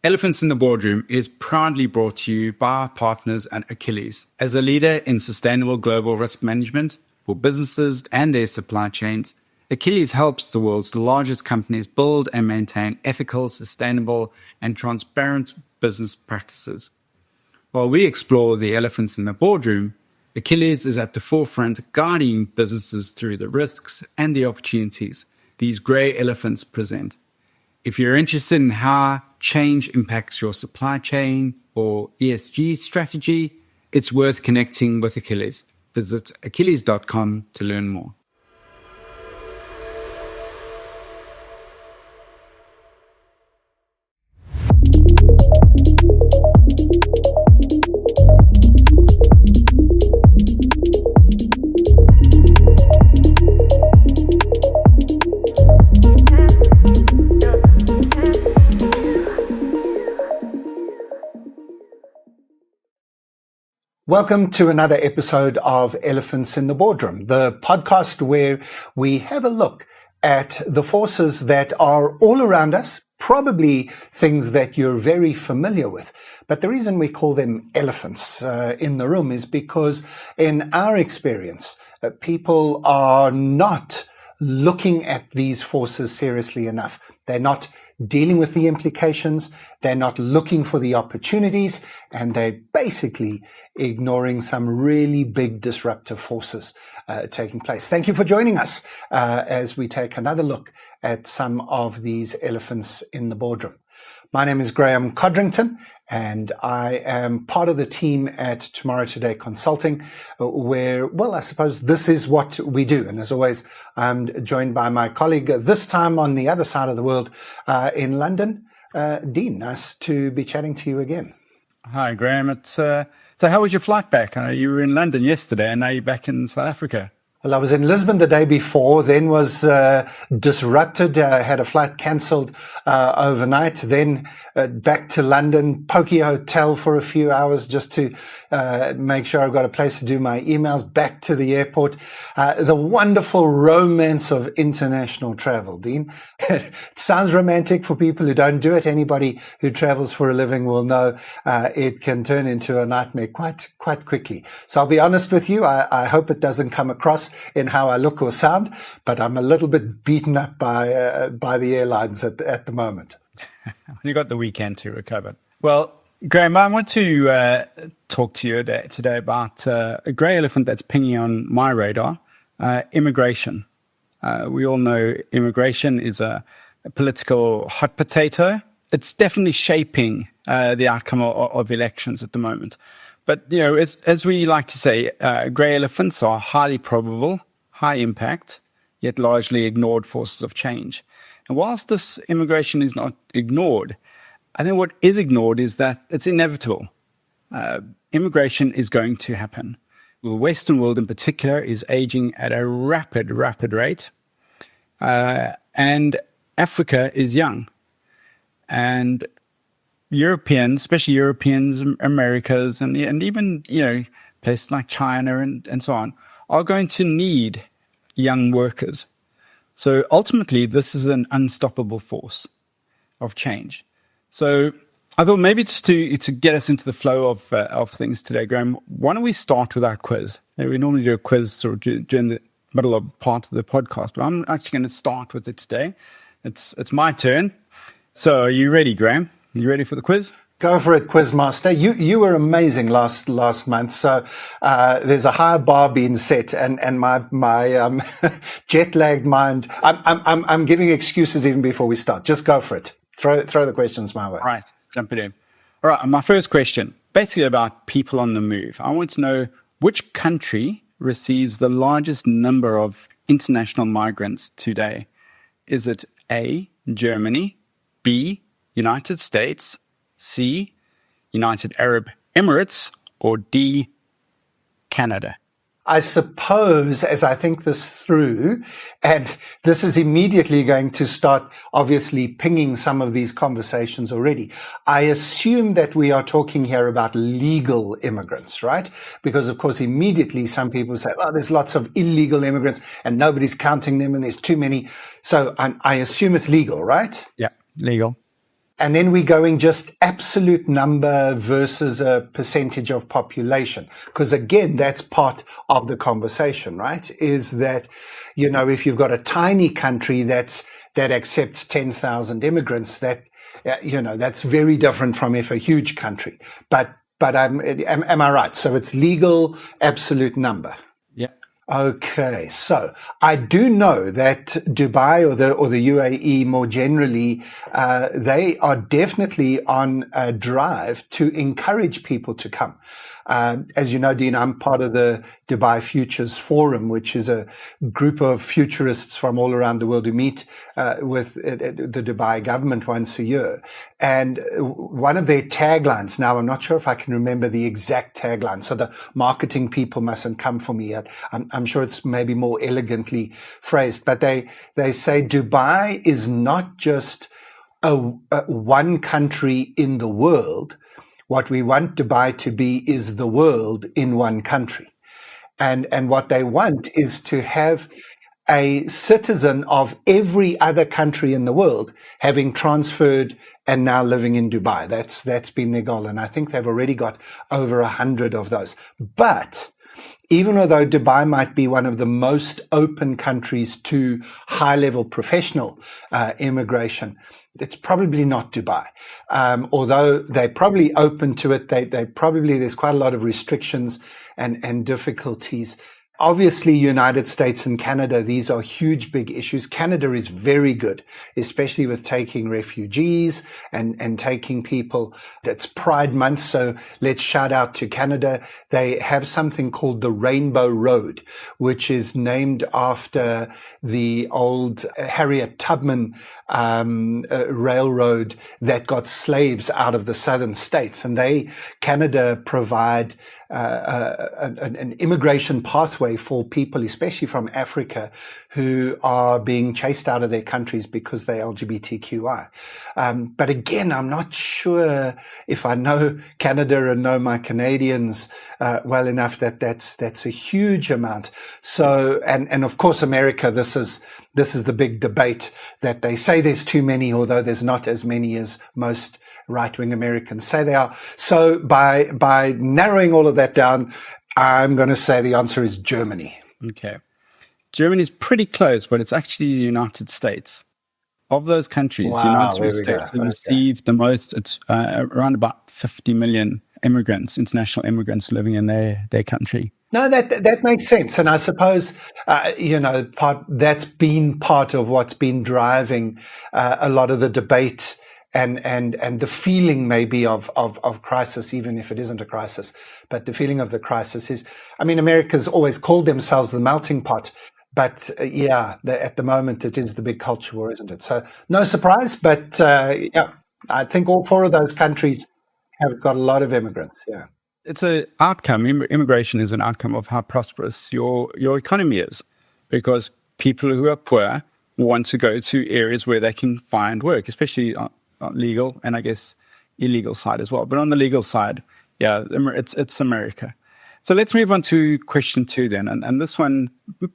Elephants in the Boardroom is proudly brought to you by our partners at Achilles. As a leader in sustainable global risk management for businesses and their supply chains, Achilles helps the world's largest companies build and maintain ethical, sustainable, and transparent business practices. While we explore the elephants in the boardroom, Achilles is at the forefront guiding businesses through the risks and the opportunities these grey elephants present. If you're interested in how change impacts your supply chain or ESG strategy, it's worth connecting with Achilles. Visit achilles.com to learn more. Welcome to another episode of Elephants in the Boardroom, the podcast where we have a look at the forces that are all around us, probably things that you're very familiar with. But the reason we call them elephants in the room is because in our experience, people are not looking at these forces seriously enough. They're not dealing with the implications, they're not looking for the opportunities, and they're basically ignoring some really big disruptive forces taking place. Thank you for joining us as we take another look at some of these elephants in the boardroom. My name is Graeme Codrington, and I am part of the team at TomorrowToday Consulting, where, well, I suppose this is what we do. And as always, I'm joined by my colleague, this time on the other side of the world, in London, Dean. Nice to be chatting to you again. Hi, Graeme. So how was your flight back? You were in London yesterday, and now you're back in South Africa. Well, I was in Lisbon the day before, then was disrupted, had a flight cancelled overnight, then back to London, pokey hotel for a few hours just to make sure I've got a place to do my emails, back to the airport. The wonderful romance of international travel, Dean. It sounds romantic for people who don't do it. Anybody who travels for a living will know it can turn into a nightmare quite quickly. So I'll be honest with you, I hope it doesn't come across in how I look or sound, but I'm a little bit beaten up by the airlines at the moment. You got the weekend to recover. Well, Graeme, I want to talk to you today about a grey elephant that's pinging on my radar, immigration. We all know immigration is a political hot potato. It's definitely shaping the outcome of elections at the moment. But, you know, as we like to say, grey elephants are highly probable, high impact, yet largely ignored forces of change. And whilst this immigration is not ignored, I think what is ignored is that it's inevitable. Immigration is going to happen. The Western world in particular is aging at a rapid rate. And Africa is young. And Europeans, especially Europeans, Americas, and even, you know, places like China and so on, are going to need young workers. So ultimately, this is an unstoppable force of change. So I thought maybe just to get us into the flow of things today, Graeme, why don't we start with our quiz? We normally do a quiz sort of during the middle of part of the podcast, but I'm actually going to start with it today. It's my turn. So are you ready, Graeme? You ready for the quiz? Go for it, Quizmaster. You were amazing last month. So there's a high bar being set, and my jet lagged mind. I'm giving excuses even before we start. Just go for it. Throw the questions my way. All right, jump it in. All right, my first question, basically about people on the move. I want to know which country receives the largest number of international migrants today. Is it A, Germany, B, United States, C, United Arab Emirates, or D, Canada? I suppose, as I think this through, and this is immediately going to start obviously pinging some of these conversations already, I assume that we are talking here about legal immigrants, right? Because, of course, immediately some people say, well, there's lots of illegal immigrants and nobody's counting them and there's too many. So I assume it's legal, right? Yeah, legal. And then we're going just absolute number versus a percentage of population. Because again, that's part of the conversation, right? Is that, if you've got a tiny country that accepts 10,000 immigrants, that's very different from if a huge country. But am I right? So it's legal absolute number. Yeah. Okay, so I do know that Dubai or the UAE more generally, they are definitely on a drive to encourage people to come. As you know, Dean, I'm part of the Dubai Futures Forum, which is a group of futurists from all around the world who meet with the Dubai government once a year. And one of their taglines, now I'm not sure if I can remember the exact tagline, so the marketing people mustn't come for me. I'm sure it's maybe more elegantly phrased, but they say Dubai is not just a one country in the world. What we want Dubai to be is the world in one country. And what they want is to have a citizen of every other country in the world having transferred and now living in Dubai. That's been their goal. And I think they've already got over 100 of those. But even although Dubai might be one of the most open countries to high-level professional immigration, it's probably not Dubai. Although they're probably open to it, there's quite a lot of restrictions and difficulties. Obviously, United States and Canada, these are huge, big issues. Canada is very good, especially with taking refugees and taking people. It's Pride Month, so let's shout out to Canada. They have something called the Rainbow Road, which is named after the old Harriet Tubman railroad that got slaves out of the southern states. And Canada provide an immigration pathway for people, especially from Africa, who are being chased out of their countries because they're LGBTQI. But again, I'm not sure if I know Canada and know my Canadians well enough that's a huge amount. So, and of course, America, this is the big debate that they say there's too many, although there's not as many as most right-wing Americans say they are. So by narrowing all of that down, I'm going to say the answer is Germany. Okay. Germany is pretty close, but it's actually the United States. Of those countries, Wow, United States have received the most. It's around about 50 million immigrants, international immigrants living in their country. No, that makes sense. And I suppose, that's been part of what's been driving a lot of the debate and the feeling maybe of crisis, even if it isn't a crisis. But the feeling of the crisis is, America's always called themselves the melting pot. But at the moment, it is the big culture war, isn't it? So no surprise. But I think all four of those countries have got a lot of immigrants. Yeah. It's an outcome. Immigration is an outcome of how prosperous your economy is, because people who are poor want to go to areas where they can find work, especially on legal and I guess illegal side as well. But on the legal side, it's America. So let's move on to question 2 then. And this one,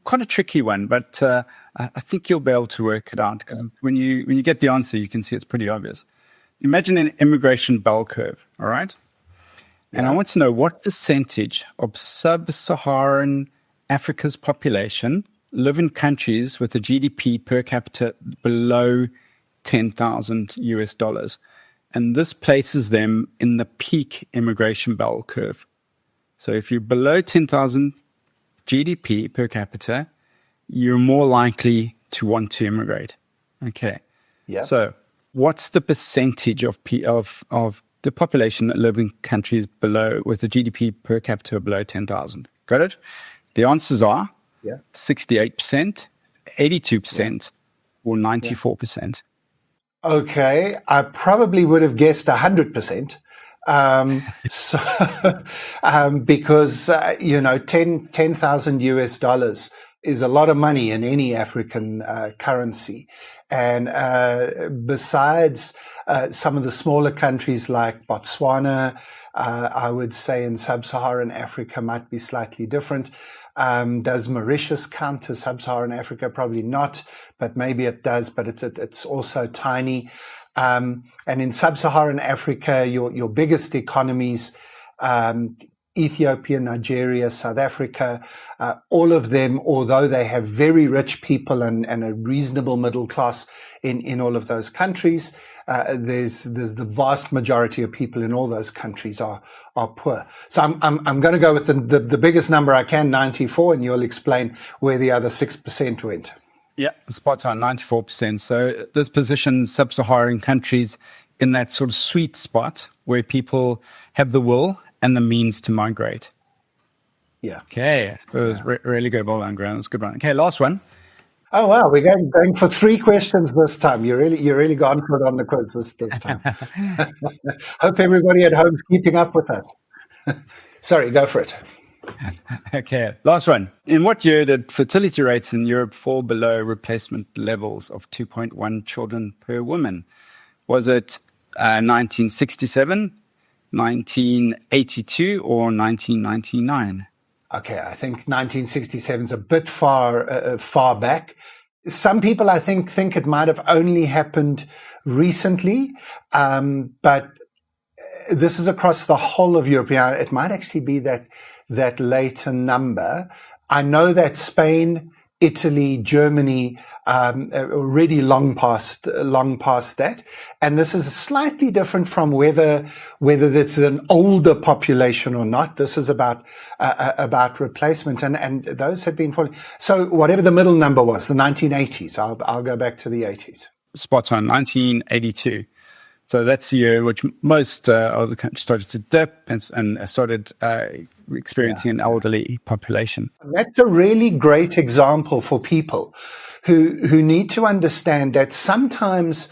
quite a tricky one, but I think you'll be able to work it out, because when you get the answer, you can see it's pretty obvious. Imagine an immigration bell curve, all right? And I want to know what percentage of sub-Saharan Africa's population live in countries with a GDP per capita below $10,000. And this places them in the peak immigration bell curve. So if you're below 10,000 GDP per capita, you're more likely to want to immigrate. Okay. Yeah. So what's the percentage of the population that live in countries with a GDP per capita below 10,000? Got it? The answers are 68%, 82%, or 94%. Okay, I probably would have guessed 100%. Because 10,000 US dollars is a lot of money in any African currency. And besides some of the smaller countries like Botswana, I would say in sub-Saharan Africa might be slightly different. Does Mauritius count as sub-Saharan Africa? Probably not, but maybe it does, but it's also tiny. And in sub-Saharan Africa, your biggest economies, Ethiopia, Nigeria, South Africa, all of them, although they have very rich people and a reasonable middle class in all of those countries, there's the vast majority of people in all those countries are poor. So I'm going to go with the biggest number I can, 94, and you'll explain where the other 6% went. Yeah, spot on, 94%. So this positions sub-Saharan countries in that sort of sweet spot where people have the will and the means to migrate. Yeah. Okay, it was really good. Well done, Graeme. It was a good one. Okay, last one. Oh wow, we're going for 3 questions this time. You really gone for it on the quiz this time. Hope everybody at home's keeping up with us. Sorry, go for it. Okay, last one. In what year did fertility rates in Europe fall below replacement levels of 2.1 children per woman? Was it 1967, 1982, or 1999? Okay, I think 1967 is a bit far back. Some people, I think it might have only happened recently, but this is across the whole of Europe. Yeah, it might actually be that later number. I know that Spain, Italy, Germany, already long past that. And this is slightly different from whether it's an older population or not. This is about replacement, and those have been falling. So whatever the middle number was, the 1980s, I'll go back to the 80s. Spot on, 1982. So that's the year which most of the countries started to dip and started experiencing an elderly population. That's a really great example for people who need to understand that sometimes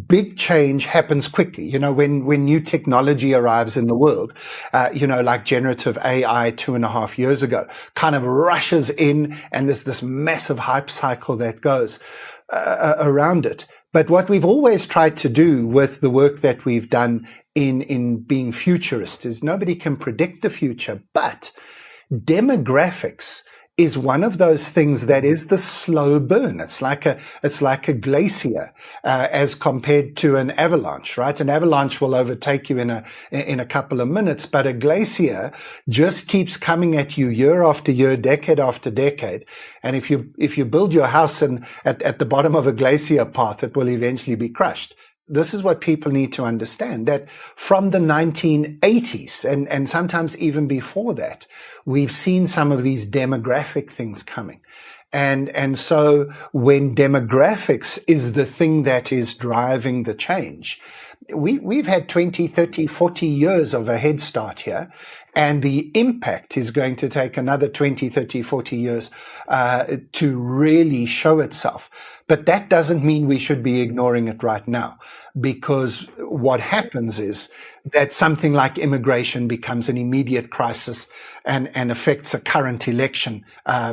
big change happens quickly. You know, when new technology arrives in the world, like generative AI 2.5 years ago, kind of rushes in, and there's this massive hype cycle that goes around it. But what we've always tried to do with the work that we've done in being futurist is nobody can predict the future, but demographics is one of those things that is the slow burn. It's like a glacier as compared to an avalanche, right? An avalanche will overtake you in a couple of minutes, but a glacier just keeps coming at you year after year, decade after decade. And if you build your house at the bottom of a glacier path, it will eventually be crushed. This is what people need to understand, that from the 1980s and sometimes even before that, we've seen some of these demographic things coming. And so when demographics is the thing that is driving the change, we've had 20, 30, 40 years of a head start here. And the impact is going to take another 20, 30, 40 years to really show itself. But that doesn't mean we should be ignoring it right now, because what happens is that something like immigration becomes an immediate crisis and affects a current election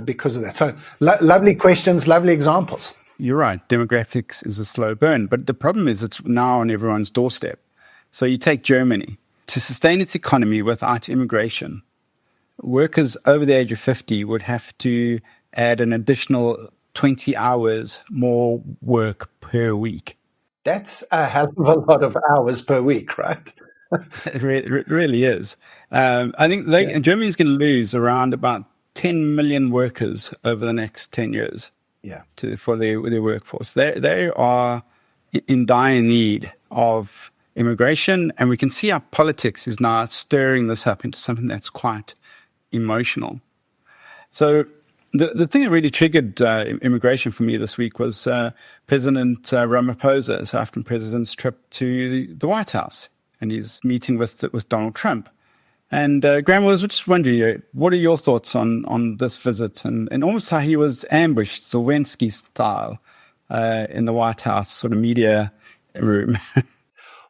because of that. So lovely questions, lovely examples. You're right. Demographics is a slow burn, but the problem is it's now on everyone's doorstep. So you take Germany. To sustain its economy without immigration, workers over the age of 50 would have to add an additional 20 hours more work per week. That's a hell of a lot of hours per week, right? It really is. I think Germany's going to lose around about 10 million workers over the next 10 years. Yeah. For their workforce. They are in dire need of immigration, and we can see our politics is now stirring this up into something that's quite emotional. So the thing that really triggered immigration for me this week was President Ramaphosa, South African president's trip to the White House, and his meeting with Donald Trump. And Graeme, I was just wondering, what are your thoughts on this visit and almost how he was ambushed, Zelensky style, in the White House sort of media room?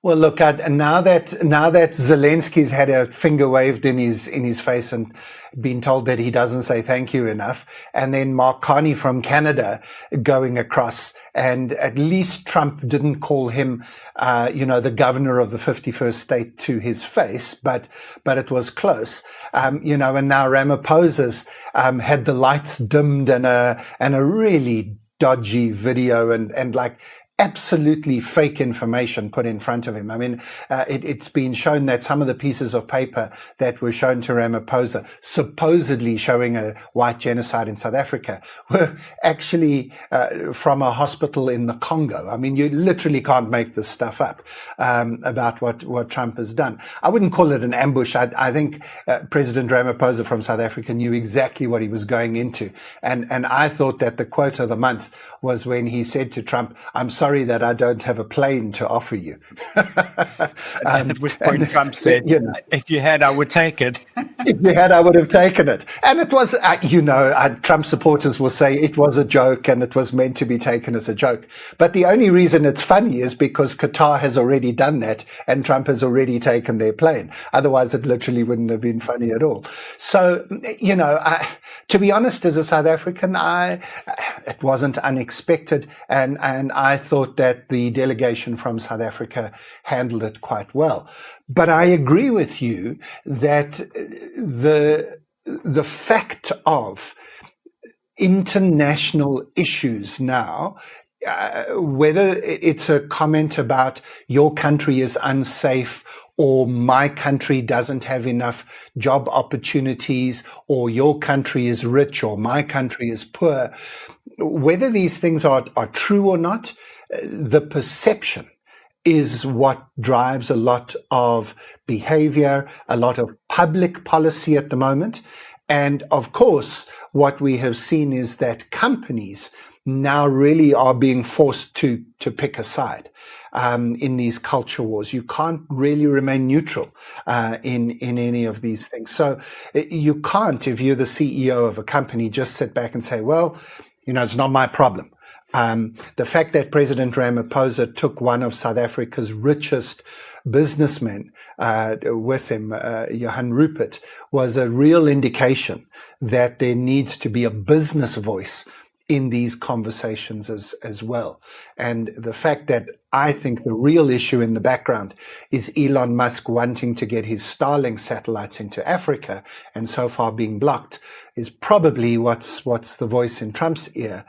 Well, look, now that Zelensky's had a finger waved in his face and been told that he doesn't say thank you enough, and then Mark Carney from Canada going across, and at least Trump didn't call him, the governor of the 51st state to his face, but it was close, and now Ramaphosa's had the lights dimmed and a really dodgy video and like absolutely fake information put in front of him. I mean, it's been shown that some of the pieces of paper that were shown to Ramaphosa, supposedly showing a white genocide in South Africa, were actually from a hospital in the Congo. I mean, you literally can't make this stuff up about what Trump has done. I wouldn't call it an ambush. I think President Ramaphosa from South Africa knew exactly what he was going into. And I thought that the quote of the month was when he said to Trump, "I'm sorry that I don't have a plane to offer you." At which point Trump said, "If you had, I would take it." If you had, I would have taken it. And it was, Trump supporters will say it was a joke and it was meant to be taken as a joke. But the only reason it's funny is because Qatar has already done that and Trump has already taken their plane. Otherwise, it literally wouldn't have been funny at all. So, to be honest, as a South African, it wasn't unexpected. And I thought that the delegation from South Africa handled it quite well. But I agree with you that the fact of international issues now, whether it's a comment about your country is unsafe or my country doesn't have enough job opportunities or your country is rich or my country is poor, whether these things are true or not, the perception is what drives a lot of behavior, a lot of public policy at the moment. And of course, what we have seen is that companies now really are being forced to pick a side in these culture wars. You can't really remain neutral in any of these things. So you can't, if you're the CEO of a company, just sit back and say, well, it's not my problem. The fact that President Ramaphosa took one of South Africa's richest businessmen with him, Johan Rupert, was a real indication that there needs to be a business voice in these conversations as well. And the fact that I think the real issue in the background is Elon Musk wanting to get his Starlink satellites into Africa and so far being blocked is probably what's the voice in Trump's ear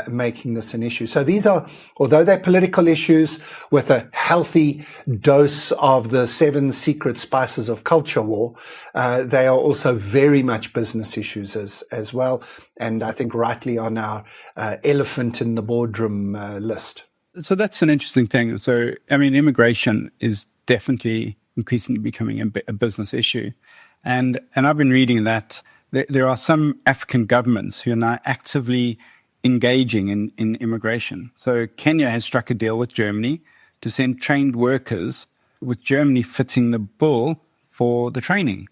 making this an issue. So these are, although they're political issues with a healthy dose of the 7 secret spices of culture war, they are also very much business issues as well. And I think rightly on our elephant in the boardroom list. So that's an interesting thing. So, I mean, immigration is definitely increasingly becoming a business issue. And I've been reading that there are some African governments who are now actively engaging in immigration. So Kenya has struck a deal with Germany to send trained workers, with Germany fitting the bill for the training.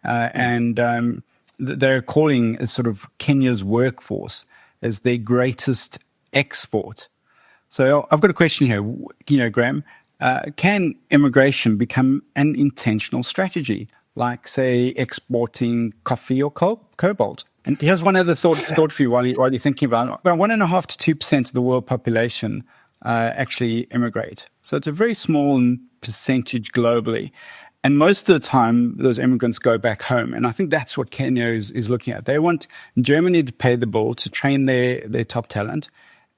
They're calling a sort of Kenya's workforce as their greatest export. So I've got a question here, Graeme. Can immigration become an intentional strategy, like, say, exporting coffee or cobalt? And here's one other thought for you while you're thinking about it. About 1.5% to 2% of the world population actually immigrate. So it's a very small percentage globally. And most of the time, those immigrants go back home. And I think that's what Kenya is looking at. They want Germany to pay the bill to train their top talent,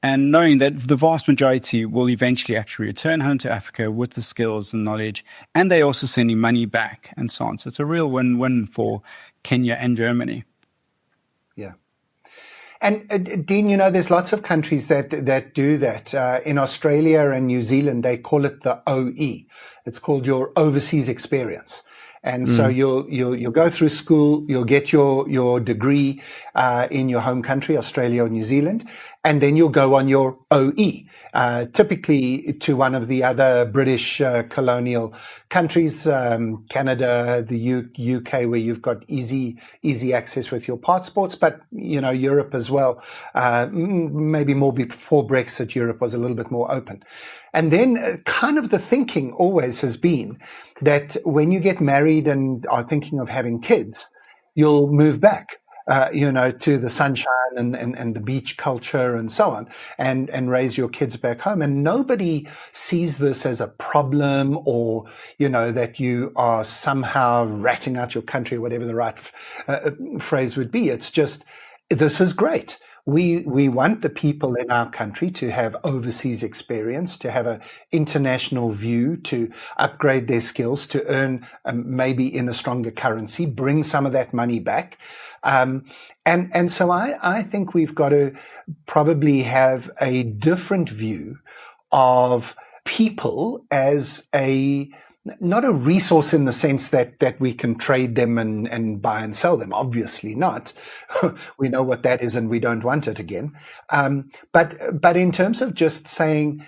and knowing that the vast majority will eventually actually return home to Africa with the skills and knowledge, and they're also sending money back and so on. So it's a real win-win for Kenya and Germany. Yeah. And Dean, there's lots of countries that do that. In Australia and New Zealand, they call it the OE. It's called your overseas experience. And so you'll go through school, you'll get your degree in your home country, Australia or New Zealand, and then you'll go on your OE, typically to one of the other British colonial countries, Canada, the UK, where you've got easy access with your passports, but Europe as well. Maybe more before Brexit, Europe was a little bit more open. And then kind of the thinking always has been that when you get married and are thinking of having kids, you'll move back, to the sunshine and the beach culture and so on, and raise your kids back home. And nobody sees this as a problem or, that you are somehow ratting out your country, whatever the right phrase would be. It's just, this is great. We want the people in our country to have overseas experience, to have an international view, to upgrade their skills, to earn maybe in a stronger currency, bring some of that money back. And so I think we've got to probably have a different view of people as not a resource in the sense that we can trade them and buy and sell them. Obviously not. We know what that is and we don't want it again. But in terms of just saying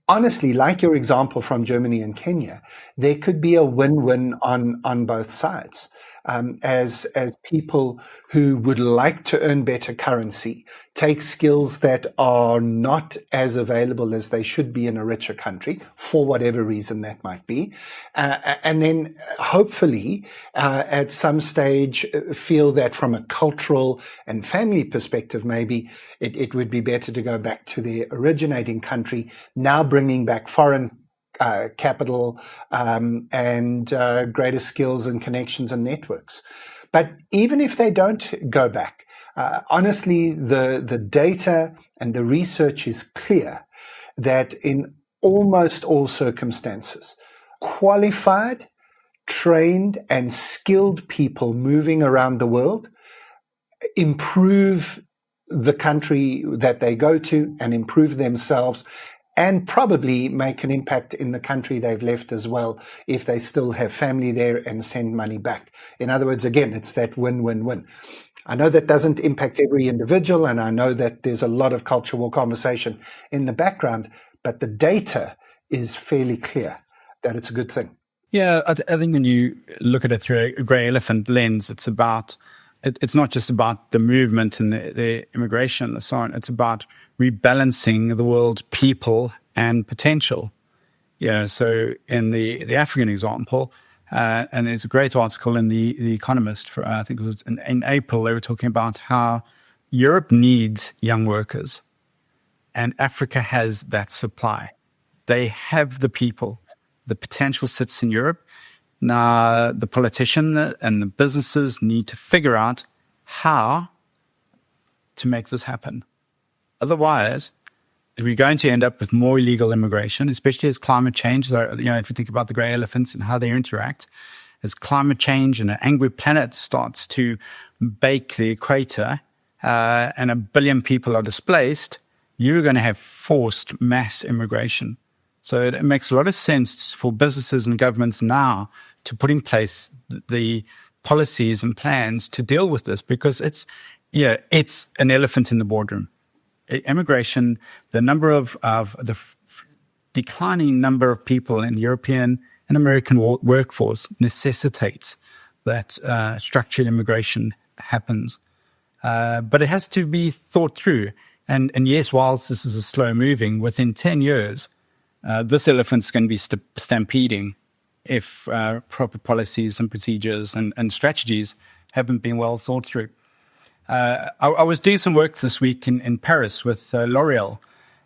honestly, like your example from Germany and Kenya, there could be a win-win on both sides. As people who would like to earn better currency, take skills that are not as available as they should be in a richer country, for whatever reason that might be, and then hopefully at some stage feel that from a cultural and family perspective, maybe it would be better to go back to their originating country, now bringing back foreign capital and greater skills and connections and networks. But even if they don't go back, honestly, the data and the research is clear that in almost all circumstances, qualified, trained, and skilled people moving around the world improve the country that they go to and improve themselves, and probably make an impact in the country they've left as well, if they still have family there and send money back. In other words, again, it's that win-win-win. I know that doesn't impact every individual, and I know that there's a lot of cultural conversation in the background, but the data is fairly clear that it's a good thing. Yeah, I think when you look at it through a grey elephant lens, it's not just about the movement and the immigration and so on. It's about rebalancing the world's people and potential. Yeah, so in the African example, and there's a great article in the Economist, for I think it was in April, they were talking about how Europe needs young workers and Africa has that supply. They have the people. The potential sits in Europe. Now, the politician and the businesses need to figure out how to make this happen. Otherwise, we're going to end up with more illegal immigration, especially as climate change. If you think about the grey elephants and how they interact, as climate change and an angry planet starts to bake the equator and 1 billion people are displaced, you're going to have forced mass immigration. So it makes a lot of sense for businesses and governments now to put in place the policies and plans to deal with this, because it's an elephant in the boardroom. Immigration, the declining number of people in European and American workforce necessitates that structured immigration happens. But it has to be thought through. And yes, whilst this is a slow moving, within 10 years, this elephant's going to be stampeding if proper policies and procedures and strategies haven't been well thought through. I was doing some work this week in Paris with L'Oreal,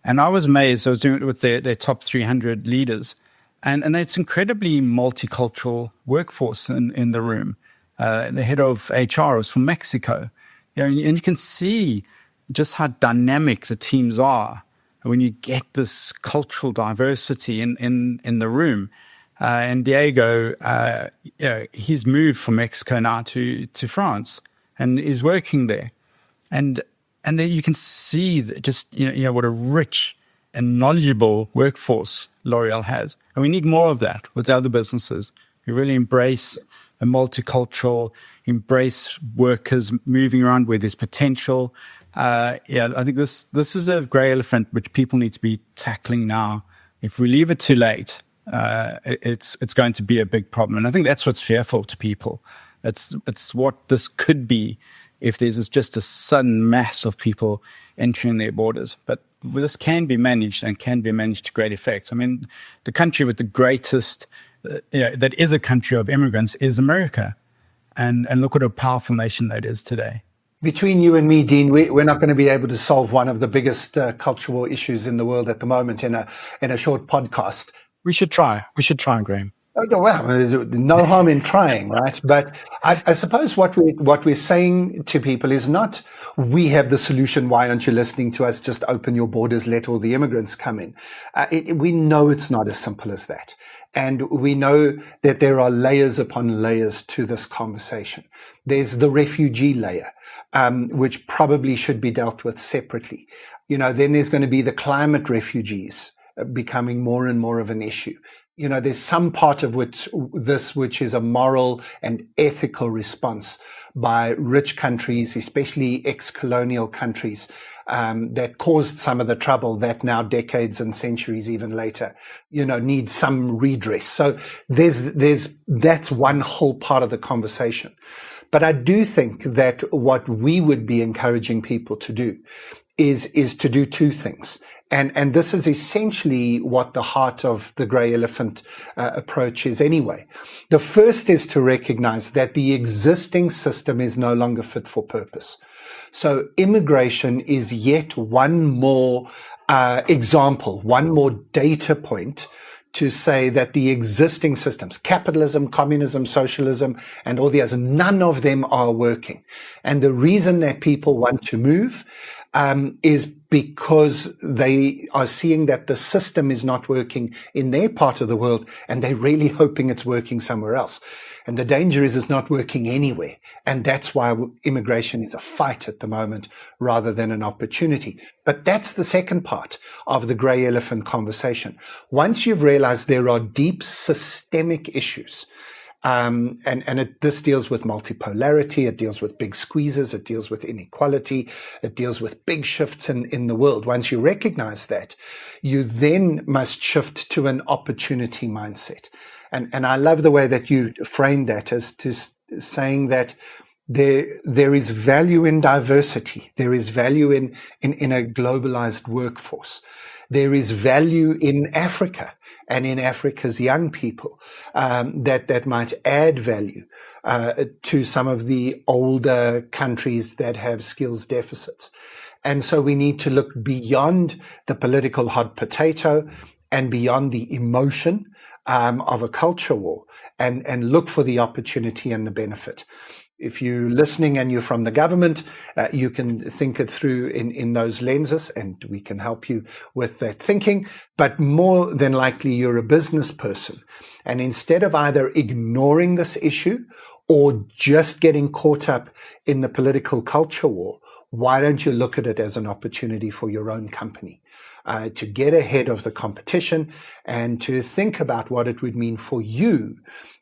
and I was amazed. I was doing it with their top 300 leaders, and it's incredibly multicultural workforce in the room. The head of HR was from Mexico, and you can see just how dynamic the teams are when you get this cultural diversity in the room. And Diego, he's moved from Mexico now to France and is working there. And then you can see that just, what a rich and knowledgeable workforce L'Oreal has. And we need more of that with other businesses who really embrace a multicultural, embrace workers moving around where there's potential. I think this is a grey elephant which people need to be tackling now. If we leave it too late, it's going to be a big problem. And I think that's what's fearful to people. It's what this could be if there's just a sudden mass of people entering their borders. But this can be managed and can be managed to great effect. I mean, the country with the greatest, that is a country of immigrants is America. And look what a powerful nation that is today. Between you and me, Dean, we're not going to be able to solve one of the biggest cultural issues in the world at the moment in a short podcast. We should try, Graeme. Well, there's no harm in trying, right? But I suppose what we're saying to people is not, we have the solution, why aren't you listening to us? Just open your borders, let all the immigrants come in. We know it's not as simple as that. And we know that there are layers upon layers to this conversation. There's the refugee layer, which probably should be dealt with separately. Then there's going to be the climate refugees becoming more and more of an issue. There's some part of which is a moral and ethical response by rich countries, especially ex-colonial countries, that caused some of the trouble that now decades and centuries even later, need some redress. So that's one whole part of the conversation. But I do think that what we would be encouraging people to do is to do two things. And this is essentially what the heart of the grey elephant approach is anyway. The first is to recognize that the existing system is no longer fit for purpose. So immigration is yet one more example, one more data point to say that the existing systems, capitalism, communism, socialism, and all the others, none of them are working. And the reason that people want to move is because they are seeing that the system is not working in their part of the world, and they're really hoping it's working somewhere else. And the danger is it's not working anywhere. And that's why immigration is a fight at the moment rather than an opportunity. But that's the second part of the grey elephant conversation. Once you've realized there are deep systemic issues, this deals with multipolarity, it deals with big squeezes, it deals with inequality, it deals with big shifts in the world. Once you recognize that, you then must shift to an opportunity mindset. And I love the way that you framed that as to saying that there is value in diversity. There is value in a globalized workforce. There is value in Africa and in Africa's young people, that might add value, to some of the older countries that have skills deficits. And so we need to look beyond the political hot potato and beyond the emotion of a culture war and look for the opportunity and the benefit. If you're listening and you're from the government, you can think it through in those lenses, and we can help you with that thinking. But more than likely, you're a business person. And instead of either ignoring this issue or just getting caught up in the political culture war, why don't you look at it as an opportunity for your own company? To get ahead of the competition and to think about what it would mean for you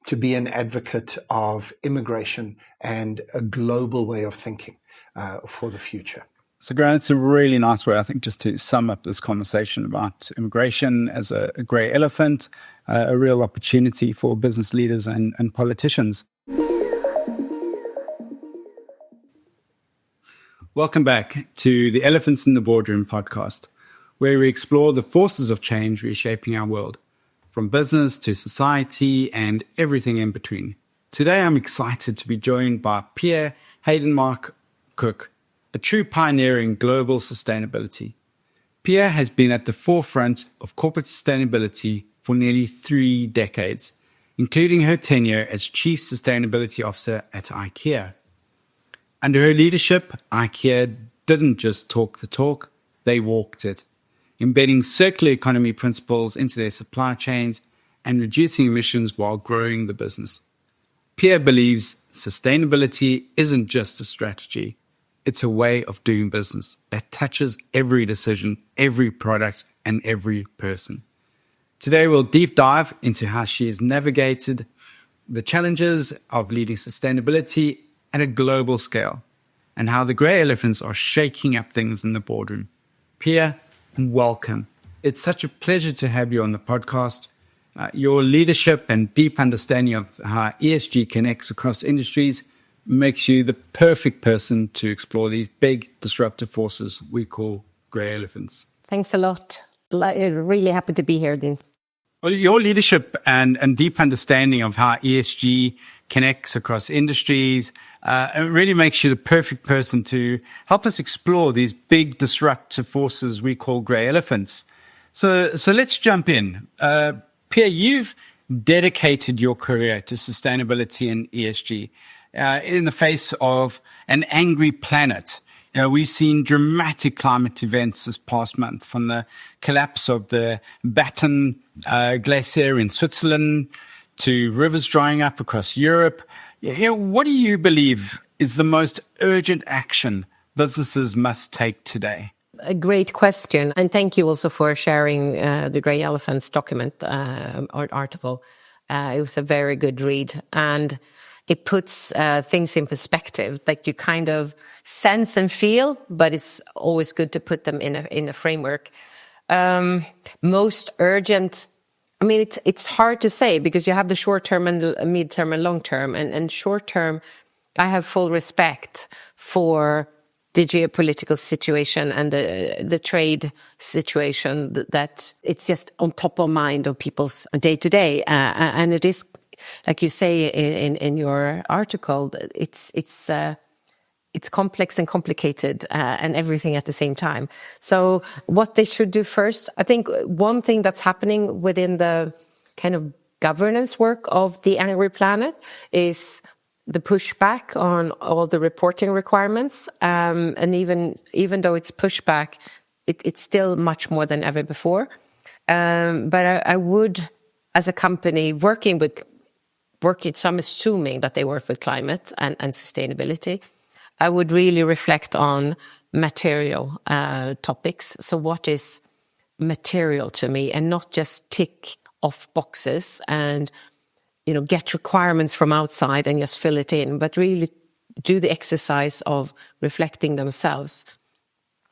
to be an advocate of immigration and a global way of thinking for the future. So, Graeme, it's a really nice way, I think, just to sum up this conversation about immigration as a grey elephant, a real opportunity for business leaders and politicians. Welcome back to the Elephants in the Boardroom podcast, where we explore the forces of change reshaping our world, from business to society and everything in between. Today, I'm excited to be joined by Pia Heidenmark Cook, a true pioneer in global sustainability. Pia has been at the forefront of corporate sustainability for nearly 3 decades, including her tenure as Chief Sustainability Officer at IKEA. Under her leadership, IKEA didn't just talk the talk, they walked it, embedding circular economy principles into their supply chains and reducing emissions while growing the business. Pia believes sustainability isn't just a strategy, it's a way of doing business that touches every decision, every product, and every person. Today, we'll deep dive into how she has navigated the challenges of leading sustainability at a global scale and how the grey elephants are shaking up things in the boardroom. Pia, welcome. It's such a pleasure to have you on the podcast. Your leadership and deep understanding of how ESG connects across industries makes you the perfect person to explore these big disruptive forces we call grey elephants. Thanks a lot. Really happy to be here, Dean. Well, your leadership and deep understanding of how ESG connects across industries it really makes you the perfect person to help us explore these big disruptive forces we call grey elephants. So let's jump in. Pia, you've dedicated your career to sustainability and ESG in the face of an angry planet. We've seen dramatic climate events this past month, from the collapse of the Batten glacier in Switzerland to rivers drying up across Europe. What do you believe is the most urgent action businesses must take today? A great question. And thank you also for sharing the Grey Elephants document or article. It was a very good read. And it puts things in perspective, like you kind of sense and feel, but it's always good to put them in a framework. Most urgent, I mean, it's hard to say because you have the short term and the mid-term and long term. And short term, I have full respect for the geopolitical situation and the trade situation, that it's just on top of mind of people's day to day. And it is, like you say in your article, it's complex and complicated and everything at the same time. So what they should do first, I think one thing that's happening within the kind of governance work of the Angry Planet is the pushback on all the reporting requirements. And even though it's pushback, it's still much more than ever before. But I would, as a company working, so I'm assuming that they work with climate and sustainability, I would really reflect on material topics. So what is material to me, and not just tick off boxes and get requirements from outside and just fill it in, but really do the exercise of reflecting themselves.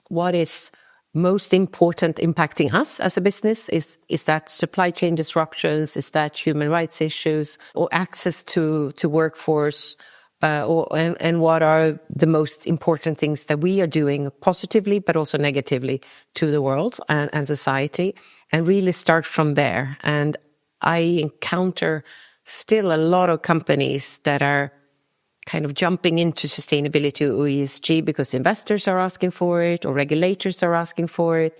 What is most important impacting us as a business? Is that supply chain disruptions? Is that human rights issues, or access to workforce? And what are the most important things that we are doing positively, but also negatively to the world and society? And really start from there. And I encounter still a lot of companies that are kind of jumping into sustainability or ESG because investors are asking for it, or regulators are asking for it,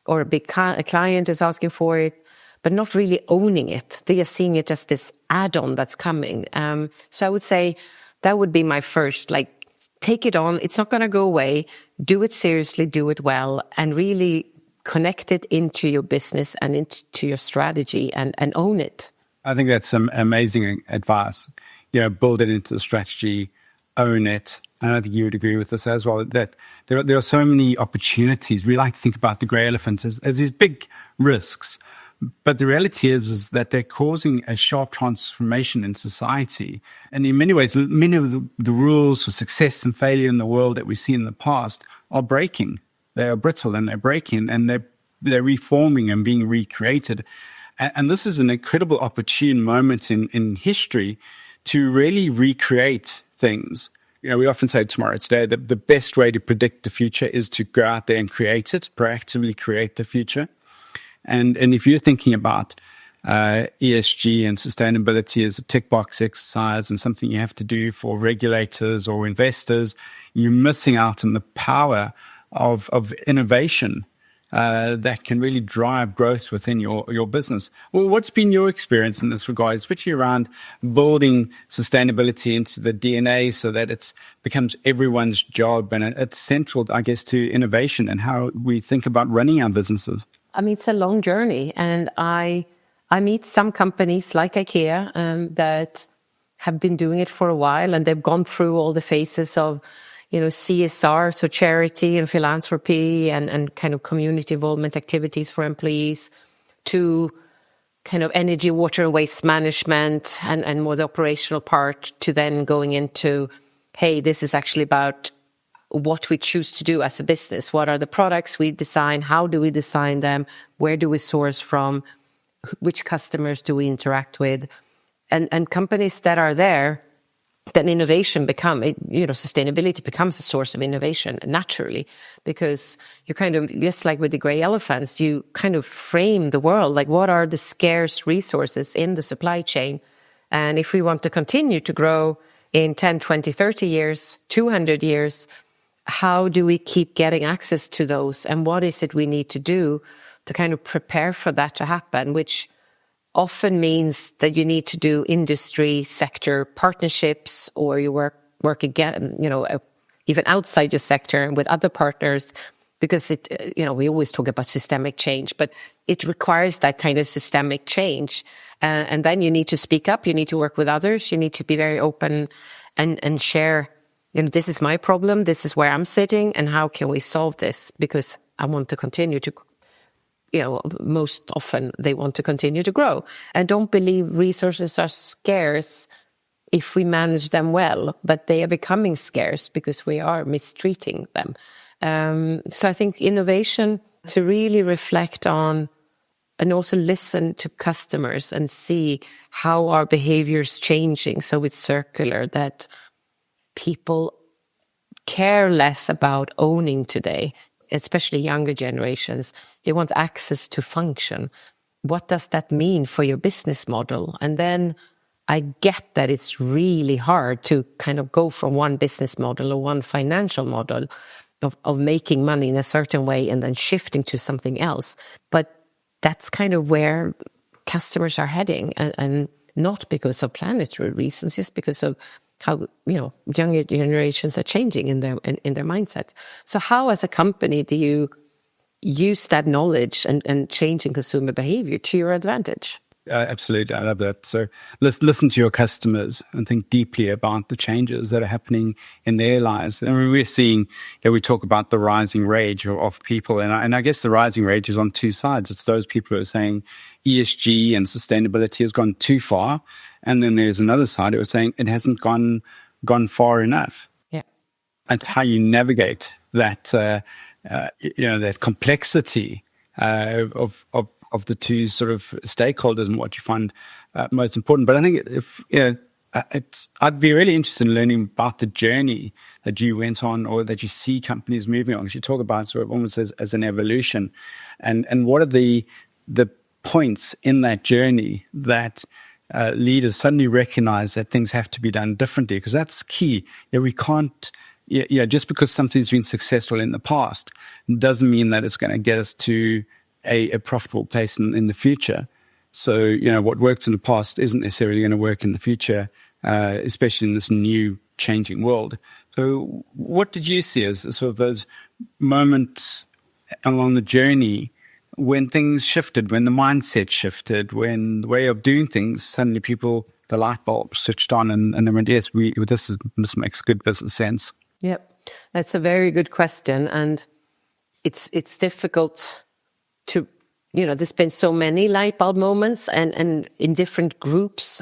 or a big client is asking for it, but not really owning it. They are seeing it as this add-on that's coming. So I would say that would be my first, take it on. It's not going to go away. Do it seriously, do it well, and really connect it into your business and into your strategy and own it. I think that's some amazing advice. Build it into the strategy, own it. And I think you would agree with this as well, that there are so many opportunities. We like to think about the grey elephants as these big risks. But the reality is that they're causing a sharp transformation in society. And in many ways, many of the rules for success and failure in the world that we see in the past are breaking. They are brittle and they're breaking, and they're reforming and being recreated. And this is an incredible opportune moment in history to really recreate things. We often say Tomorrow Today that the best way to predict the future is to go out there and create it, proactively create the future. And if you're thinking about ESG and sustainability as a tick box exercise and something you have to do for regulators or investors, you're missing out on the power of innovation that can really drive growth within your business. Well, what's been your experience in this regard, especially around building sustainability into the DNA so that it becomes everyone's job, and it's central, I guess, to innovation and how we think about running our businesses? I mean, it's a long journey, and I meet some companies like IKEA that have been doing it for a while, and they've gone through all the phases of CSR, so charity and philanthropy and kind of community involvement activities for employees, to kind of energy, water and waste management and more the operational part, to then going into, hey, this is actually about what we choose to do as a business. What are the products we design? How do we design them? Where do we source from? Which customers do we interact with? And companies that are there, then innovation sustainability becomes a source of innovation naturally, because you kind of, just like with the grey elephants, you kind of frame the world, like what are the scarce resources in the supply chain? And if we want to continue to grow in 10, 20, 30 years, 200 years, how do we keep getting access to those? And what is it we need to do to kind of prepare for that to happen, which often means that you need to do industry sector partnerships, or you work again, even outside your sector with other partners, because we always talk about systemic change, but it requires that kind of systemic change. And then you need to speak up, you need to work with others, you need to be very open and share, this is my problem, this is where I'm sitting, and how can we solve this? Because I want to continue to, most often they want to continue to grow. And don't believe resources are scarce if we manage them well, but they are becoming scarce because we are mistreating them. So I think innovation, to really reflect on and also listen to customers and see how our behavior is changing. So it's circular, that people care less about owning today, especially younger generations. They want access to function. What does that mean for your business model? And then I get that it's really hard to kind of go from one business model or one financial model of making money in a certain way and then shifting to something else. But that's kind of where customers are heading, and not because of planetary reasons, just because of how, younger generations are changing in their mindset. So how, as a company, do you use that knowledge and changing consumer behavior to your advantage? Absolutely. I love that. So listen to your customers and think deeply about the changes that are happening in their lives. I mean, we're seeing that we talk about the rising rage of people. And I guess the rising rage is on two sides. It's those people who are saying ESG and sustainability has gone too far. And then there's another side who are saying it hasn't gone far enough. Yeah. And how you navigate that, that complexity of the two sort of stakeholders and what you find most important. But I think I'd be really interested in learning about the journey that you went on, or that you see companies moving on. Because you talk about sort of almost as an evolution, and what are the points in that journey that leaders suddenly recognize that things have to be done differently? Because that's key. We can't. Just because something's been successful in the past doesn't mean that it's going to get us to a profitable place in the future. So, what worked in the past isn't necessarily going to work in the future, especially in this new changing world. So what did you see as sort of those moments along the journey when things shifted, when the mindset shifted, when the way of doing things, suddenly the light bulb switched on and they went, yes, this makes good business sense? Yep. That's a very good question. And it's difficult to, there's been so many light bulb moments and in different groups,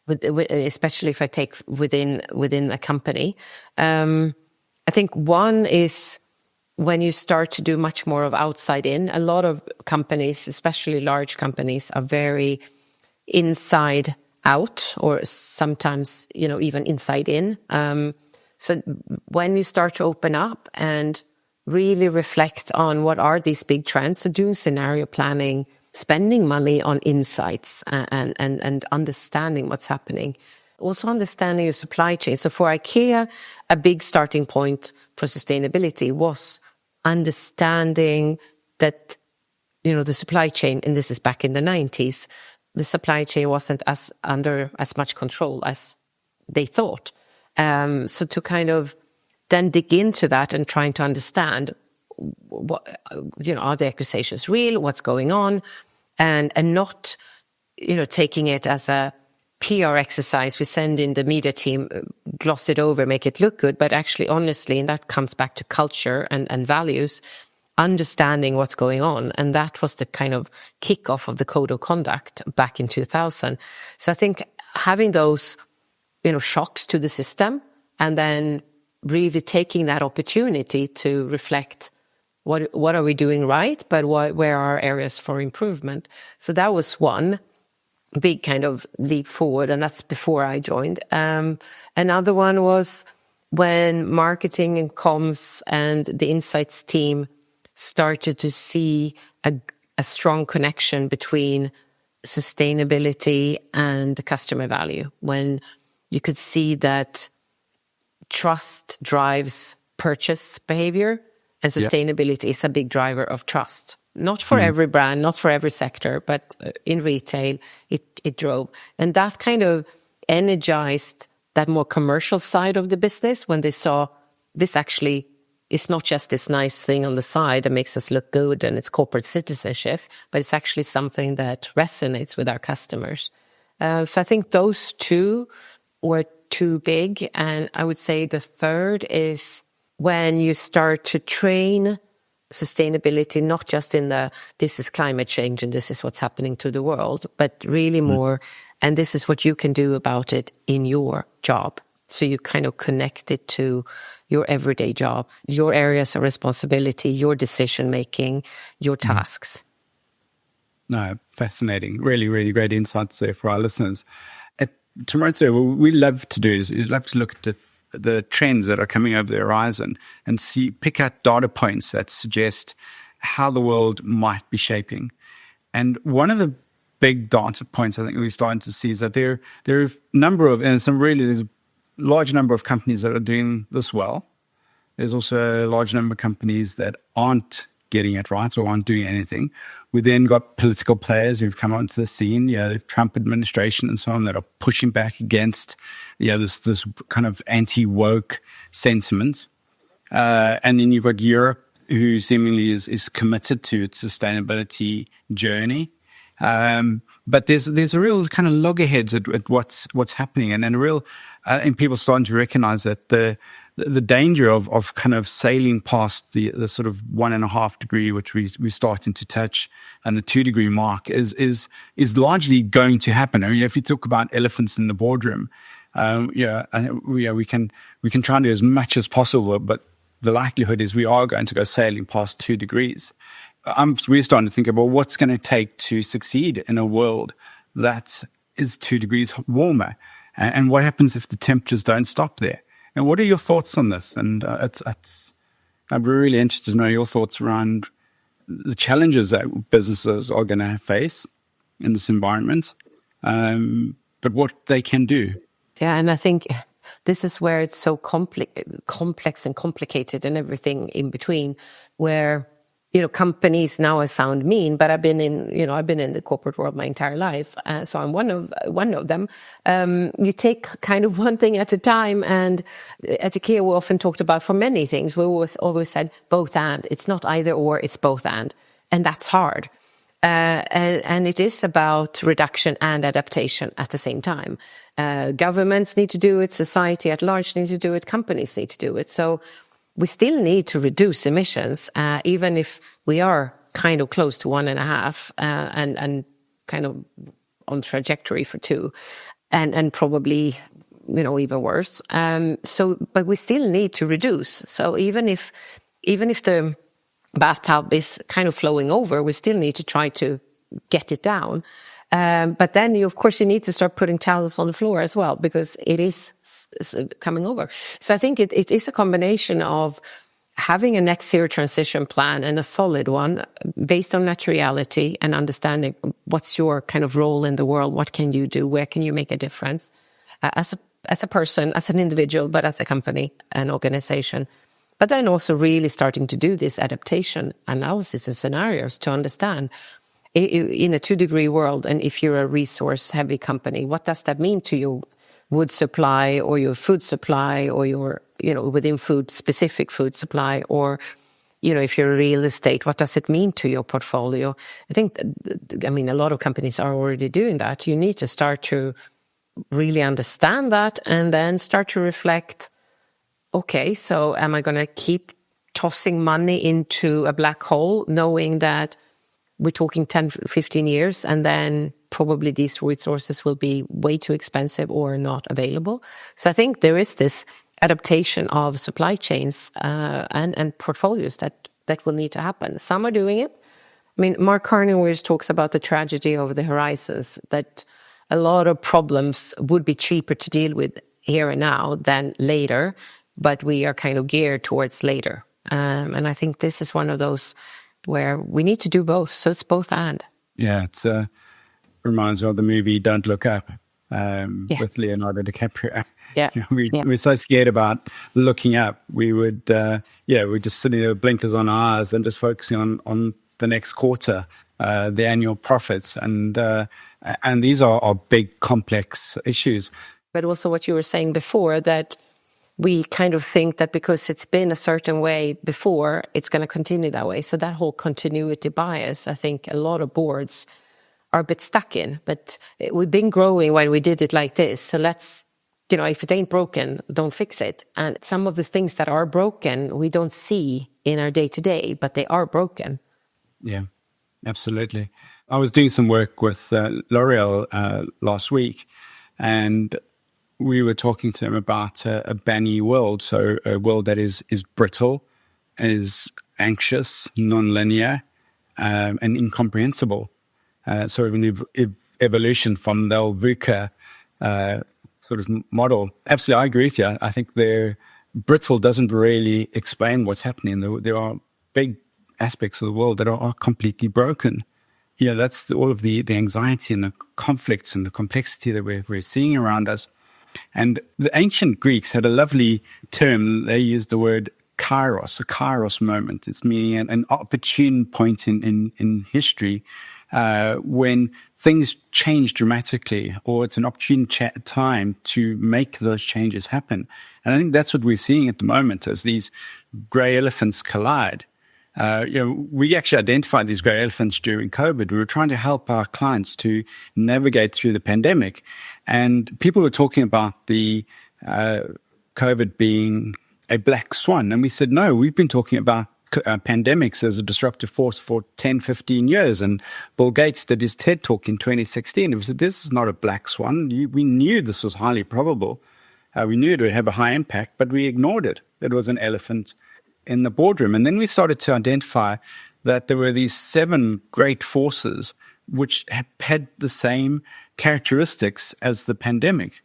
especially if I take within a company. I think one is when you start to do much more of outside in. A lot of companies, especially large companies, are very inside out, or sometimes, even inside in. So when you start to open up and really reflect on what are these big trends, so doing scenario planning, spending money on insights and understanding what's happening. Also understanding your supply chain. So for IKEA, a big starting point for sustainability was understanding that, the supply chain, and this is back in the 90s, the supply chain wasn't under as much control as they thought. So to kind of then dig into that and trying to understand what, are the accusations real, what's going on, and not, taking it as a PR exercise. We send in the media team, gloss it over, make it look good, but actually, honestly, and that comes back to culture and values, understanding what's going on. And that was the kind of kickoff of the code of conduct back in 2000. So I think having those, shocks to the system, and then really taking that opportunity to reflect what are we doing right, but where are areas for improvement. So that was one big kind of leap forward, and that's before I joined. Another one was when marketing and comms and the insights team started to see a strong connection between sustainability and customer value, when you could see that trust drives purchase behavior, and sustainability is a big driver of trust. Not for every brand, not for every sector, but in retail, it drove. And that kind of energized that more commercial side of the business when they saw this actually is not just this nice thing on the side that makes us look good and it's corporate citizenship, but it's actually something that resonates with our customers. So I think those two were too big. And I would say the third is when you start to train sustainability, not just in this is climate change and this is what's happening to the world, but really more, and this is what you can do about it in your job. So you kind of connect it to your everyday job, your areas of responsibility, your decision-making, your tasks. No, fascinating. Really, really great insights there for our listeners. At TomorrowToday, what we love to do is love to look at the trends that are coming over the horizon and pick out data points that suggest how the world might be shaping. And one of the big data points I think we're starting to see is that there are a number of, and there's a large number of companies that are doing this well. There's also a large number of companies that aren't getting it right or aren't doing anything. We then got political players who've come onto the scene, the Trump administration and so on, that are pushing back against this kind of anti-woke sentiment. And then you've got Europe, who seemingly is committed to its sustainability journey. But there's a real kind of loggerheads at what's happening, and a real and people starting to recognize that the danger of kind of sailing past the sort of 1.5 degree, which we're starting to touch, and the 2 degree mark is largely going to happen. I mean, if you talk about elephants in the boardroom, we can try and do as much as possible, but the likelihood is we are going to go sailing past 2 degrees. We're starting to think about what's going to take to succeed in a world that is 2 degrees warmer, and what happens if the temperatures don't stop there. And what are your thoughts on this? And I'm really interested to know your thoughts around the challenges that businesses are going to face in this environment, but what they can do. Yeah, and I think this is where it's so complex and complicated and everything in between, where companies, now I sound mean, but I've been in the corporate world my entire life, so I'm one of them. You take kind of one thing at a time, and at IKEA we often talked about for many things. We always said both and. It's not either or, it's both and that's hard. And it is about reduction and adaptation at the same time. Governments need to do it, society at large need to do it, companies need to do it. So we still need to reduce emissions, even if we are kind of close to 1.5 and kind of on trajectory for 2, and probably even worse. But we still need to reduce. So even if the bathtub is kind of flowing over, we still need to try to get it down. But then you need to start putting towels on the floor as well, because it is coming over. So I think it is a combination of having a net zero transition plan, and a solid one based on materiality and understanding what's your kind of role in the world. What can you do? Where can you make a difference as a person, as an individual, but as a company, an organization. But then also really starting to do this adaptation analysis and scenarios to understand in a 2 degree world, and if you're a resource heavy company, what does that mean to your wood supply or your food supply, or your, within specific food supply, or, if you're real estate, what does it mean to your portfolio? I think, a lot of companies are already doing that. You need to start to really understand that, and then start to reflect, okay, so am I going to keep tossing money into a black hole, knowing that we're talking 10, 15 years, and then probably these resources will be way too expensive or not available. So I think there is this adaptation of supply chains and portfolios that will need to happen. Some are doing it. Mark Carney always talks about the tragedy over the horizons, that a lot of problems would be cheaper to deal with here and now than later, but we are kind of geared towards later. And I think this is one of those where we need to do both. So it's both and. Yeah, it reminds me of the movie Don't Look Up with Leonardo DiCaprio. Yeah. We're so scared about looking up. We would, we're just sitting there with blinkers on our eyes and just focusing on the next quarter, the annual profits, and these are big, complex issues. But also what you were saying before, that we kind of think that because it's been a certain way before, it's going to continue that way. So that whole continuity bias, I think a lot of boards are a bit stuck in. But we've been growing while we did it like this. So let's, if it ain't broken, don't fix it. And some of the things that are broken, we don't see in our day-to-day, but they are broken. Yeah, absolutely. I was doing some work with L'Oreal last week, and we were talking to them about a BANI world, so a world that is brittle, is anxious, non-linear, and incomprehensible. Sort of an evolution from the old VUCA sort of model. Absolutely, I agree with you. I think the brittle doesn't really explain what's happening. There are big aspects of the world that are completely broken. That's all of the anxiety and the conflicts and the complexity that we're seeing around us. And the ancient Greeks had a lovely term. They used the word kairos, a kairos moment. It's meaning an opportune point in history when things change dramatically, or it's an opportune time to make those changes happen. And I think that's what we're seeing at the moment as these grey elephants collide. We actually identified these grey elephants during COVID. We were trying to help our clients to navigate through the pandemic. And people were talking about the COVID being a black swan. And we said, no, we've been talking about pandemics as a disruptive force for 10, 15 years. And Bill Gates did his TED Talk in 2016. We said, this is not a black swan. We knew this was highly probable. We knew it would have a high impact, but we ignored it. It was an elephant in the boardroom. And then we started to identify that there were these 7 great forces which had the same characteristics as the pandemic.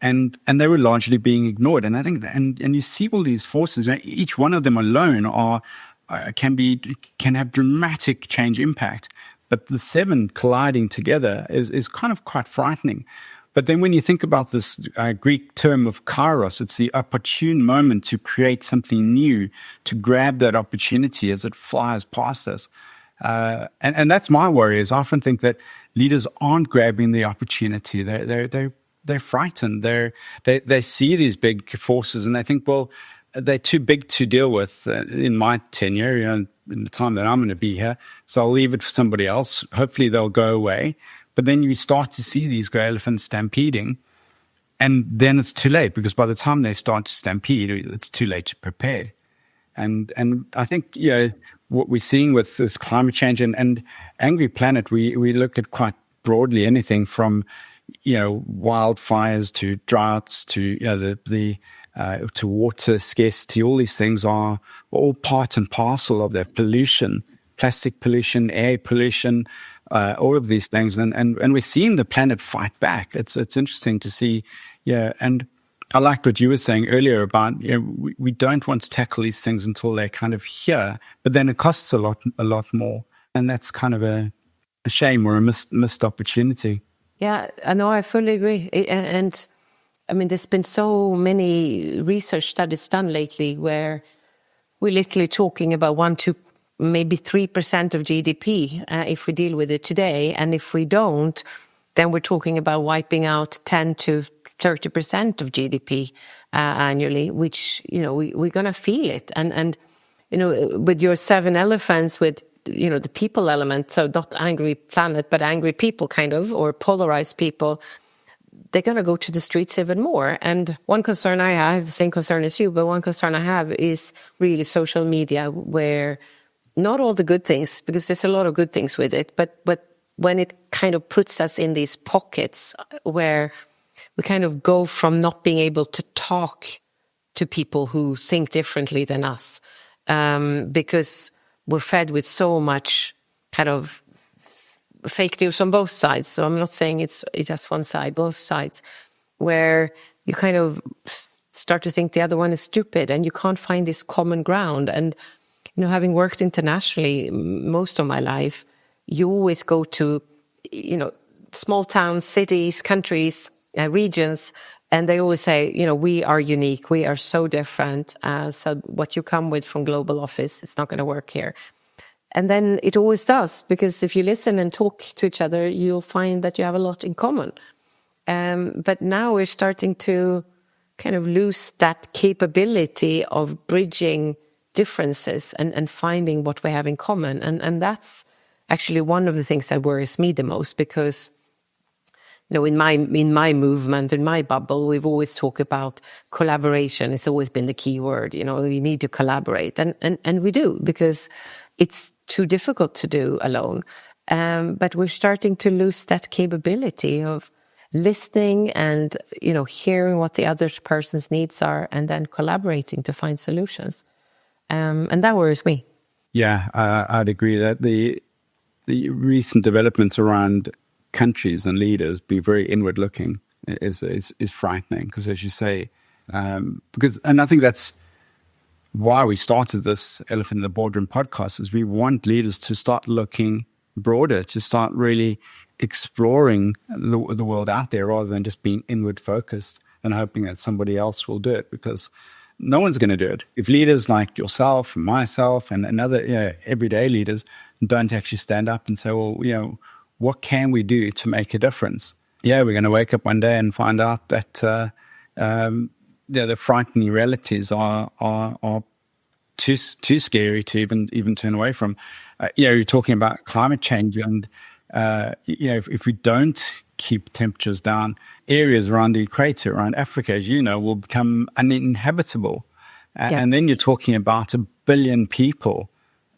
And they were largely being ignored. And I think and you see all these forces, each one of them alone can have dramatic change impact. But the 7 colliding together is kind of quite frightening. But then when you think about this Greek term of kairos, it's the opportune moment to create something new, to grab that opportunity as it flies past us. And that's my worry, is I often think that leaders aren't grabbing the opportunity. They're frightened. They see these big forces and they think, well, they're too big to deal with in my tenure, in the time that I'm going to be here. So I'll leave it for somebody else. Hopefully they'll go away. But then you start to see these grey elephants stampeding, and then it's too late, because by the time they start to stampede, it's too late to prepare. And I think what we're seeing with this climate change and Angry Planet, we look at quite broadly anything from wildfires to droughts to to water scarcity. All these things are all part and parcel of that pollution, plastic pollution, air pollution. All of these things, and we're seeing the planet fight back. It's interesting to see, and I liked what you were saying earlier about we don't want to tackle these things until they're kind of here, but then it costs a lot more, and that's kind of a shame or a missed opportunity. Yeah, I know, I fully agree, and I mean, there's been so many research studies done lately where we're literally talking about 1 to maybe 3% of GDP if we deal with it today. And if we don't, then we're talking about wiping out 10 to 30% of GDP annually, which, we're going to feel it. And with your 7 elephants, with, the people element, so not angry planet, but angry people kind of, or polarized people, they're going to go to the streets even more. And one concern I have, the same concern as you, but one concern I have is really social media, where not all the good things, because there's a lot of good things with it, but when it kind of puts us in these pockets where we kind of go from not being able to talk to people who think differently than us, because we're fed with so much kind of fake news on both sides. So I'm not saying it has one side, both sides, where you kind of start to think the other one is stupid and you can't find this common ground. And having worked internationally most of my life, you always go to, small towns, cities, countries, regions, and they always say, we are unique, we are so different. So what you come with from global office, it's not going to work here. And then it always does, because if you listen and talk to each other, you'll find that you have a lot in common. But now we're starting to kind of lose that capability of bridging differences and finding what we have in common. And that's actually one of the things that worries me the most, because in my movement, in my bubble, we've always talked about collaboration. It's always been the key word. We need to collaborate, and we do, because it's too difficult to do alone. But we're starting to lose that capability of listening and hearing what the other person's needs are, and then collaborating to find solutions. And that worries me. Yeah, I'd agree that the recent developments around countries and leaders being very inward looking is frightening, because, as you say, and I think that's why we started this Elephant in the Boardroom podcast, is we want leaders to start looking broader, to start really exploring the world out there, rather than just being inward focused and hoping that somebody else will do it, because no one's going to do it. If leaders like yourself and myself and other everyday leaders don't actually stand up and say, well, what can we do to make a difference? Yeah, we're going to wake up one day and find out that the frightening realities are too scary to even turn away from. You're talking about climate change, and if we don't keep temperatures down, areas around the equator, around Africa, as you know, will become uninhabitable. And then you're talking about 1 billion people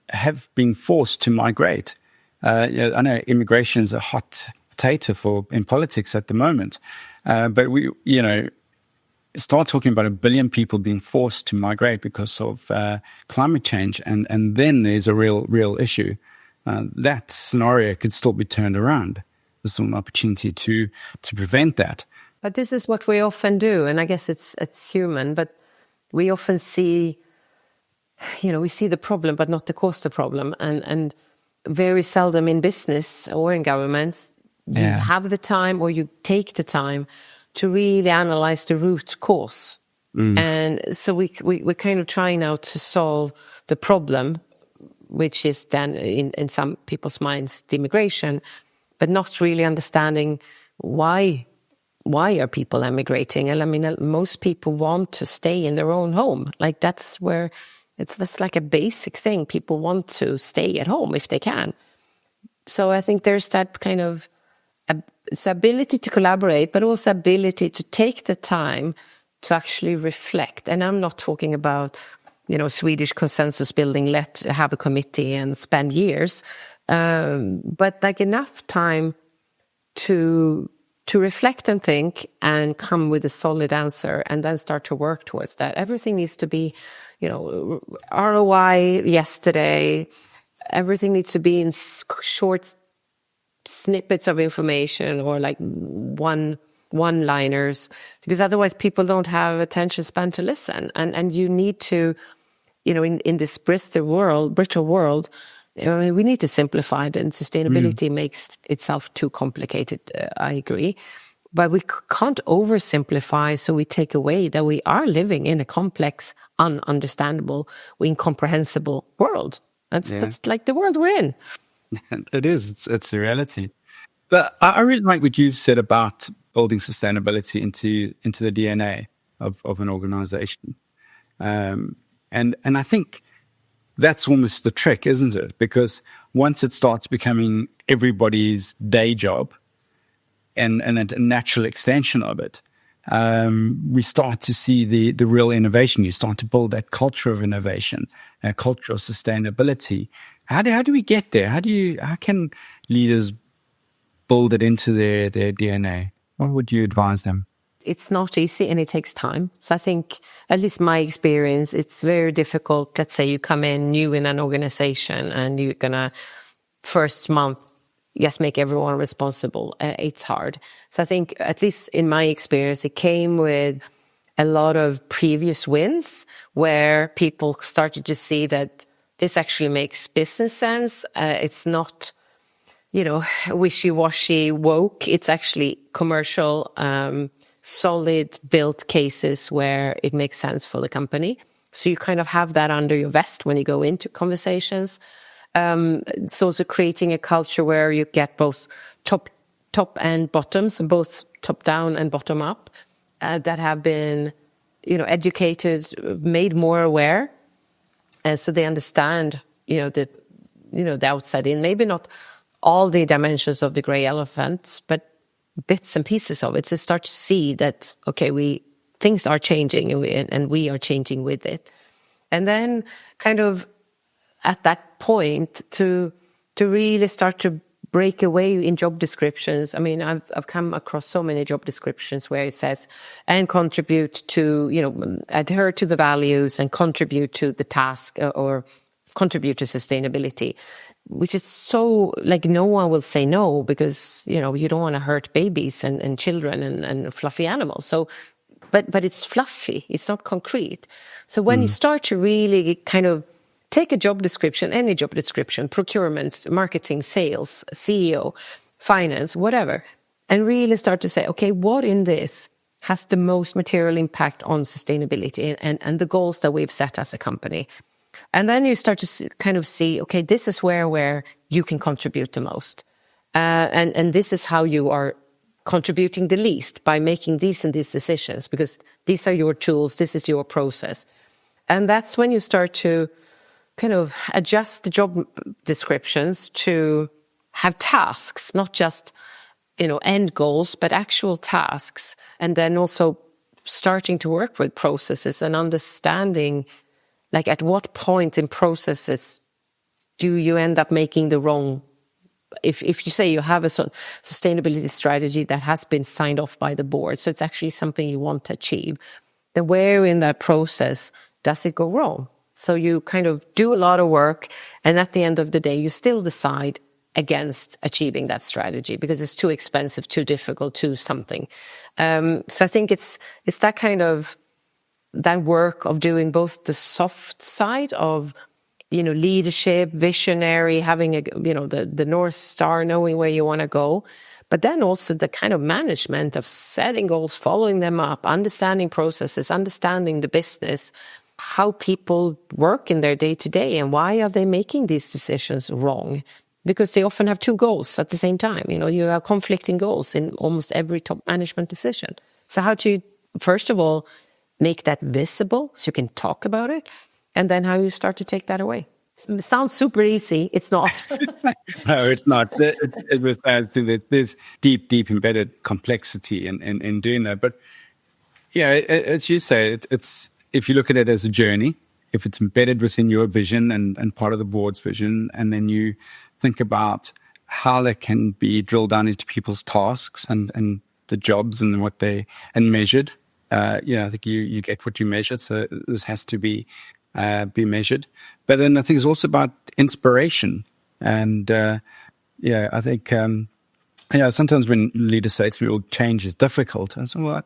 have been forced to migrate. I know immigration is a hot potato in politics at the moment, but we start talking about 1 billion people being forced to migrate because of climate change, and then there's a real issue. That scenario could still be turned around. There's an opportunity to prevent that. But this is what we often do, and I guess it's human, but we often see, we see the problem, but not the cause of the problem. And very seldom in business or in governments, you have the time, or you take the time to really analyze the root cause. And so we're kind of trying now to solve the problem, which is then in some people's minds, the immigration, but not really understanding why are people emigrating. And I mean, most people want to stay in their own home. Like that's like a basic thing. People want to stay at home if they can. So I think there's that kind of ability to collaborate, but also ability to take the time to actually reflect. And I'm not talking about, Swedish consensus building, let's have a committee and spend years, but like enough time to reflect and think and come with a solid answer, and then start to work towards that. Everything needs to be, ROI yesterday. Everything needs to be in short snippets of information, or like one-liners, because otherwise people don't have attention span to listen. And you need to, in this brittle world, we need to simplify it, and sustainability makes itself too complicated. I agree. But we can't oversimplify, so we take away that we are living in a complex, ununderstandable, incomprehensible world. That's like the world we're in. It is. It's the reality. But I really like what you've said about building sustainability into the DNA of an organization. And I think that's almost the trick, isn't it? Because once it starts becoming everybody's day job and a natural extension of it, we start to see the real innovation. You start to build that culture of innovation, a culture of sustainability. How do we get there? How can leaders build it into their DNA? What would you advise them? It's not easy, and it takes time. So I think, at least my experience, it's very difficult. Let's say you come in new in an organization and you're going to first month, make everyone responsible. It's hard. So I think, at least in my experience, it came with a lot of previous wins where people started to see that this actually makes business sense. It's not, wishy-washy woke. It's actually commercial, solid built cases where it makes sense for the company. So you kind of have that under your vest when you go into conversations. It's also creating a culture where you get both top and bottoms, both top down and bottom up, that have been, educated, made more aware, so they understand, the outside in. Maybe not all the dimensions of the grey elephants, but bits and pieces of it, to start to see that, okay, things are changing, and we are changing with it. And then kind of at that point to really start to break away in job descriptions. I mean, I've come across so many job descriptions where it says, and contribute to, adhere to the values and contribute to the task, or contribute to sustainability, which is so, like, no one will say no, because, you don't want to hurt babies and children and fluffy animals. So, but it's fluffy, it's not concrete. So when you start to really kind of take a job description, any job description, procurement, marketing, sales, CEO, finance, whatever, and really start to say, okay, what in this has the most material impact on sustainability and the goals that we've set as a company? And then you start to kind of see, okay, this is where you can contribute the most. And this is how you are contributing the least, by making these and these decisions, because these are your tools, this is your process. And that's when you start to kind of adjust the job descriptions to have tasks, not just, end goals, but actual tasks. And then also starting to work with processes and understanding, like, at what point in processes do you end up making the wrong? If you say you have a sustainability strategy that has been signed off by the board, so it's actually something you want to achieve, then where in that process does it go wrong? So you kind of do a lot of work, and at the end of the day, you still decide against achieving that strategy because it's too expensive, too difficult, too something. So I think it's that kind of, that work of doing both the soft side of, leadership, visionary, having the North Star, knowing where you want to go, but then also the kind of management of setting goals, following them up, understanding processes, understanding the business, how people work in their day-to-day, and why are they making these decisions wrong? Because they often have two goals at the same time. You have conflicting goals in almost every top management decision. So how to, first of all, make that visible so you can talk about it, and then how you start to take that away. It sounds super easy. It's not. No, it's not. It was there's deep embedded complexity in doing that. But yeah, as you say, it's, if you look at it as a journey, if it's embedded within your vision and part of the board's vision, and then you think about how that can be drilled down into people's tasks and the jobs and what and measured. I think you get what you measure, so this has to be measured. But then I think it's also about inspiration. And I think sometimes when leaders say it's real change is difficult, I say, well,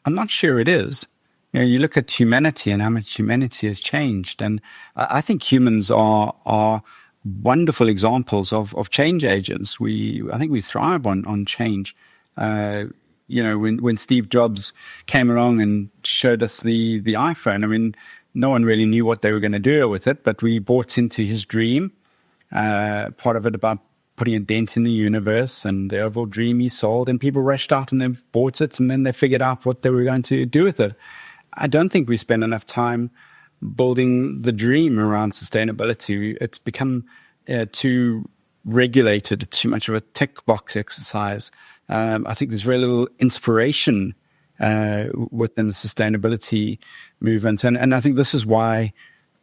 I'm not sure it is. You look at humanity and how much humanity has changed. And I think humans are wonderful examples of change agents. I think we thrive on change. When Steve Jobs came along and showed us the iPhone, I mean, no one really knew what they were going to do with it, but we bought into his dream, part of it about putting a dent in the universe and the overall dream he sold, and people rushed out and they bought it, and then they figured out what they were going to do with it. I don't think we spend enough time building the dream around sustainability. It's become too regulated, too much of a tick box exercise. I think there's very little inspiration within the sustainability movement. And I think this is why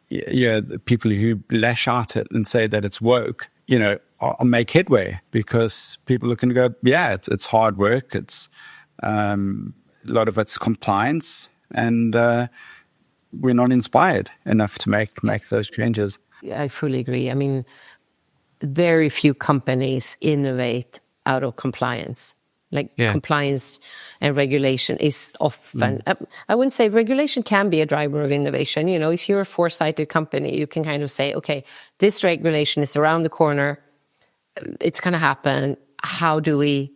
the people who lash out at and say that it's woke, make headway, because people look and go, it's hard work. It's a lot of it's compliance, and we're not inspired enough to make those changes. I fully agree. I mean, very few companies innovate out of compliance. Compliance and regulation is often, I wouldn't say regulation can be a driver of innovation. If you're a foresighted company, you can kind of say, okay, this regulation is around the corner. It's going to happen. How do we,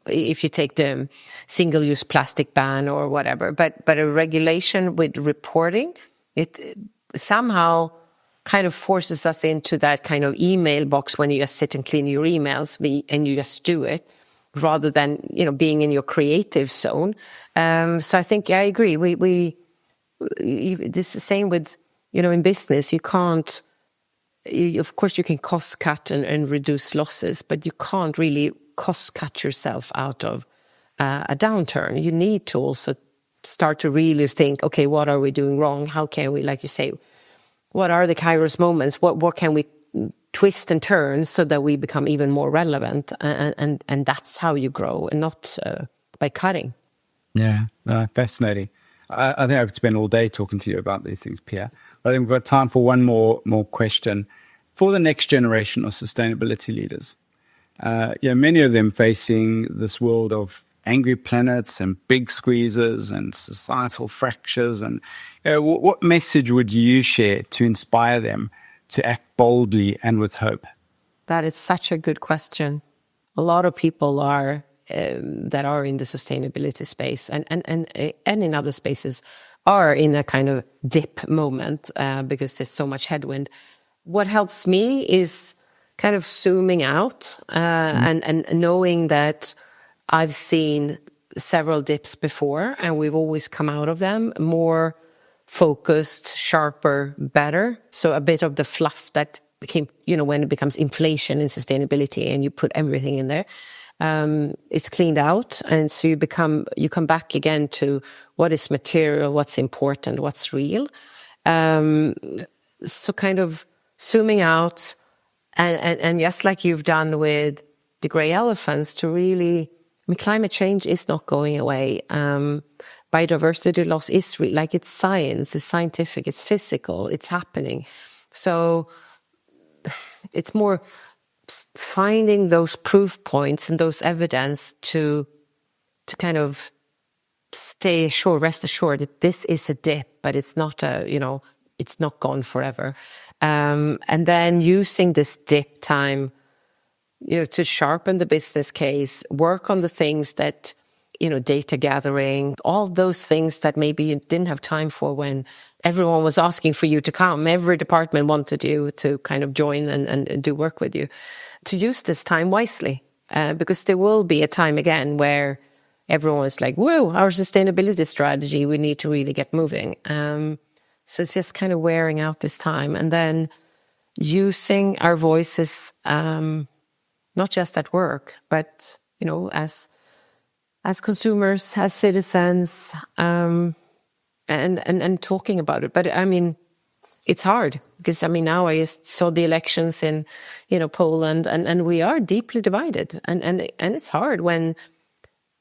if you take the single-use plastic ban or whatever, but a regulation with reporting, it somehow kind of forces us into that kind of email box when you just sit and clean your emails and you just do it, rather than, being in your creative zone. So I think I agree. It's the same with, in business. You can't, of course you can cost cut and reduce losses, but you can't really cost cut yourself out of a downturn. You need to also start to really think, okay, what are we doing wrong? How can we, like you say, what are the Kairos moments? What can we twist and turn so that we become even more relevant? And that's how you grow, and not by cutting. Yeah, fascinating. I think I could spend all day talking to you about these things, Pia. But I think we've got time for one more question. For the next generation of sustainability leaders, many of them facing this world of angry planets and big squeezes and societal fractures. And what message would you share to inspire them to act boldly and with hope? That is such a good question. A lot of people that are in the sustainability space and in other spaces are in a kind of dip moment because there's so much headwind. What helps me is kind of zooming out and knowing that I've seen several dips before, and we've always come out of them more focused, sharper, better. So a bit of the fluff that became, when it becomes inflation in sustainability and you put everything in there, it's cleaned out. And so you come back again to what is material, what's important, what's real. So kind of zooming out and just like you've done with the grey elephants, to really, climate change is not going away. Biodiversity loss is it's science, it's scientific, it's physical, it's happening. So it's more finding those proof points and those evidence to kind of rest assured that this is a dip, but it's not it's not gone forever. And then using this dip time, to sharpen the business case, work on the things that, data gathering, all those things that maybe you didn't have time for when everyone was asking for you to come. Every department wanted you to kind of join and do work with you. To use this time wisely, because there will be a time again where everyone is like, whoa, our sustainability strategy, we need to really get moving. So it's just kind of wearing out this time, and then using our voices, not just at work, but, as consumers, as citizens, and talking about it. But it's hard because, now I just saw the elections in, Poland, and we are deeply divided. And it's hard when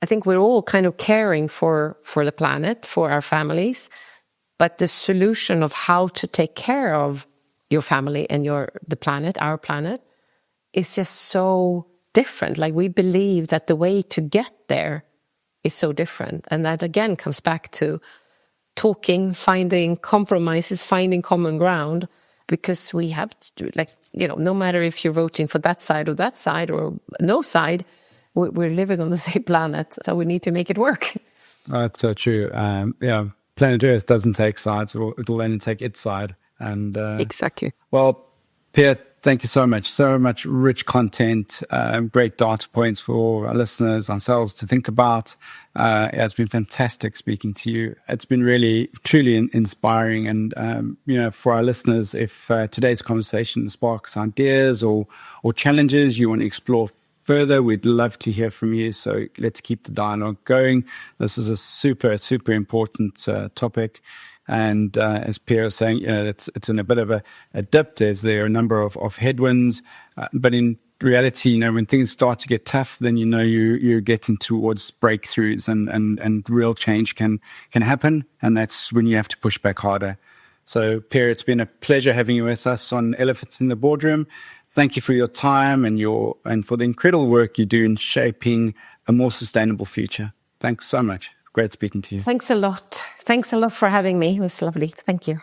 I think we're all kind of caring for the planet, for our families, but the solution of how to take care of your family and the planet, our planet, is just so different. Like, we believe that the way to get there is so different. And that again comes back to talking, finding compromises, finding common ground, because we have to do, no matter if you're voting for that side or no side, we're living on the same planet. So we need to make it work. That's so true. Planet Earth doesn't take sides, it'll only take its side. And exactly. Well, Pia, thank you so much. So much rich content, great data points for our listeners, ourselves to think about. It's been fantastic speaking to you. It's been really, truly inspiring. And, for our listeners, if today's conversation sparks ideas or challenges you want to explore further, we'd love to hear from you. So let's keep the dialogue going. This is a super, super important topic. And as Pia was saying, it's in a bit of a dip. There are a number of headwinds. But in reality, when things start to get tough, then you're getting towards breakthroughs and real change can happen. And that's when you have to push back harder. So Pia, it's been a pleasure having you with us on Elephants in the Boardroom. Thank you for your time and for the incredible work you do in shaping a more sustainable future. Thanks so much. Great speaking to you. Thanks a lot. Thanks a lot for having me. It was lovely. Thank you.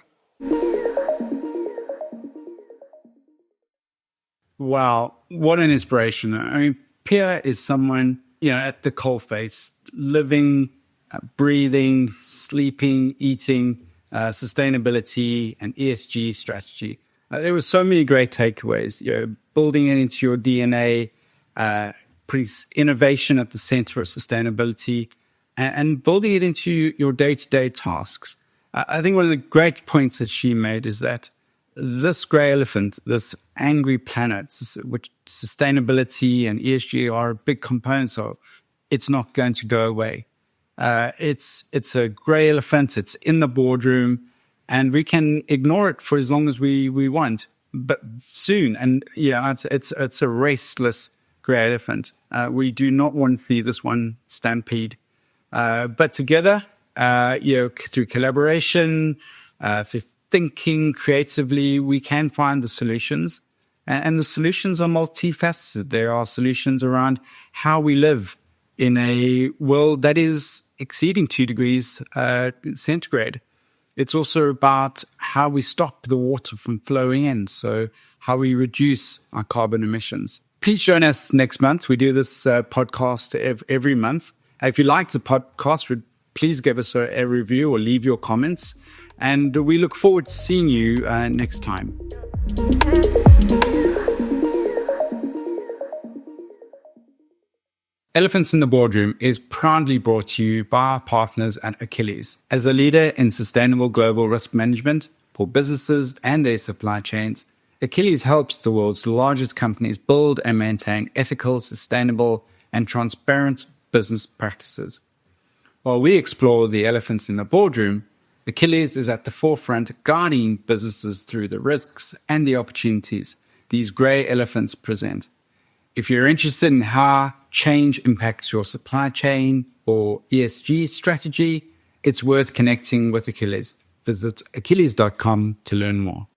Wow. What an inspiration. Pia is someone, at the coalface, living, breathing, sleeping, eating, sustainability and ESG strategy. There were so many great takeaways. Building it into your DNA, putting innovation at the center of sustainability, and building it into your day-to-day tasks. I think one of the great points that she made is that this grey elephant, this angry planet, which sustainability and ESG are big components of, it's not going to go away. It's a grey elephant. It's in the boardroom, and we can ignore it for as long as we want. But soon, and it's a restless grey elephant. We do not want to see this one stampede. But together, through collaboration, through thinking creatively, we can find the solutions. And the solutions are multifaceted. There are solutions around how we live in a world that is exceeding 2 degrees centigrade. It's also about how we stop the water from flowing in, so how we reduce our carbon emissions. Please join us next month. We do this podcast every month. If you like the podcast, please give us a review or leave your comments. And we look forward to seeing you next time. Elephants in the Boardroom is proudly brought to you by our partners at Achilles. As a leader in sustainable global risk management for businesses and their supply chains, Achilles helps the world's largest companies build and maintain ethical, sustainable, and transparent business practices. While we explore the elephants in the boardroom, Achilles is at the forefront guiding businesses through the risks and the opportunities these grey elephants present. If you're interested in how change impacts your supply chain or ESG strategy, it's worth connecting with Achilles. Visit achilles.com to learn more.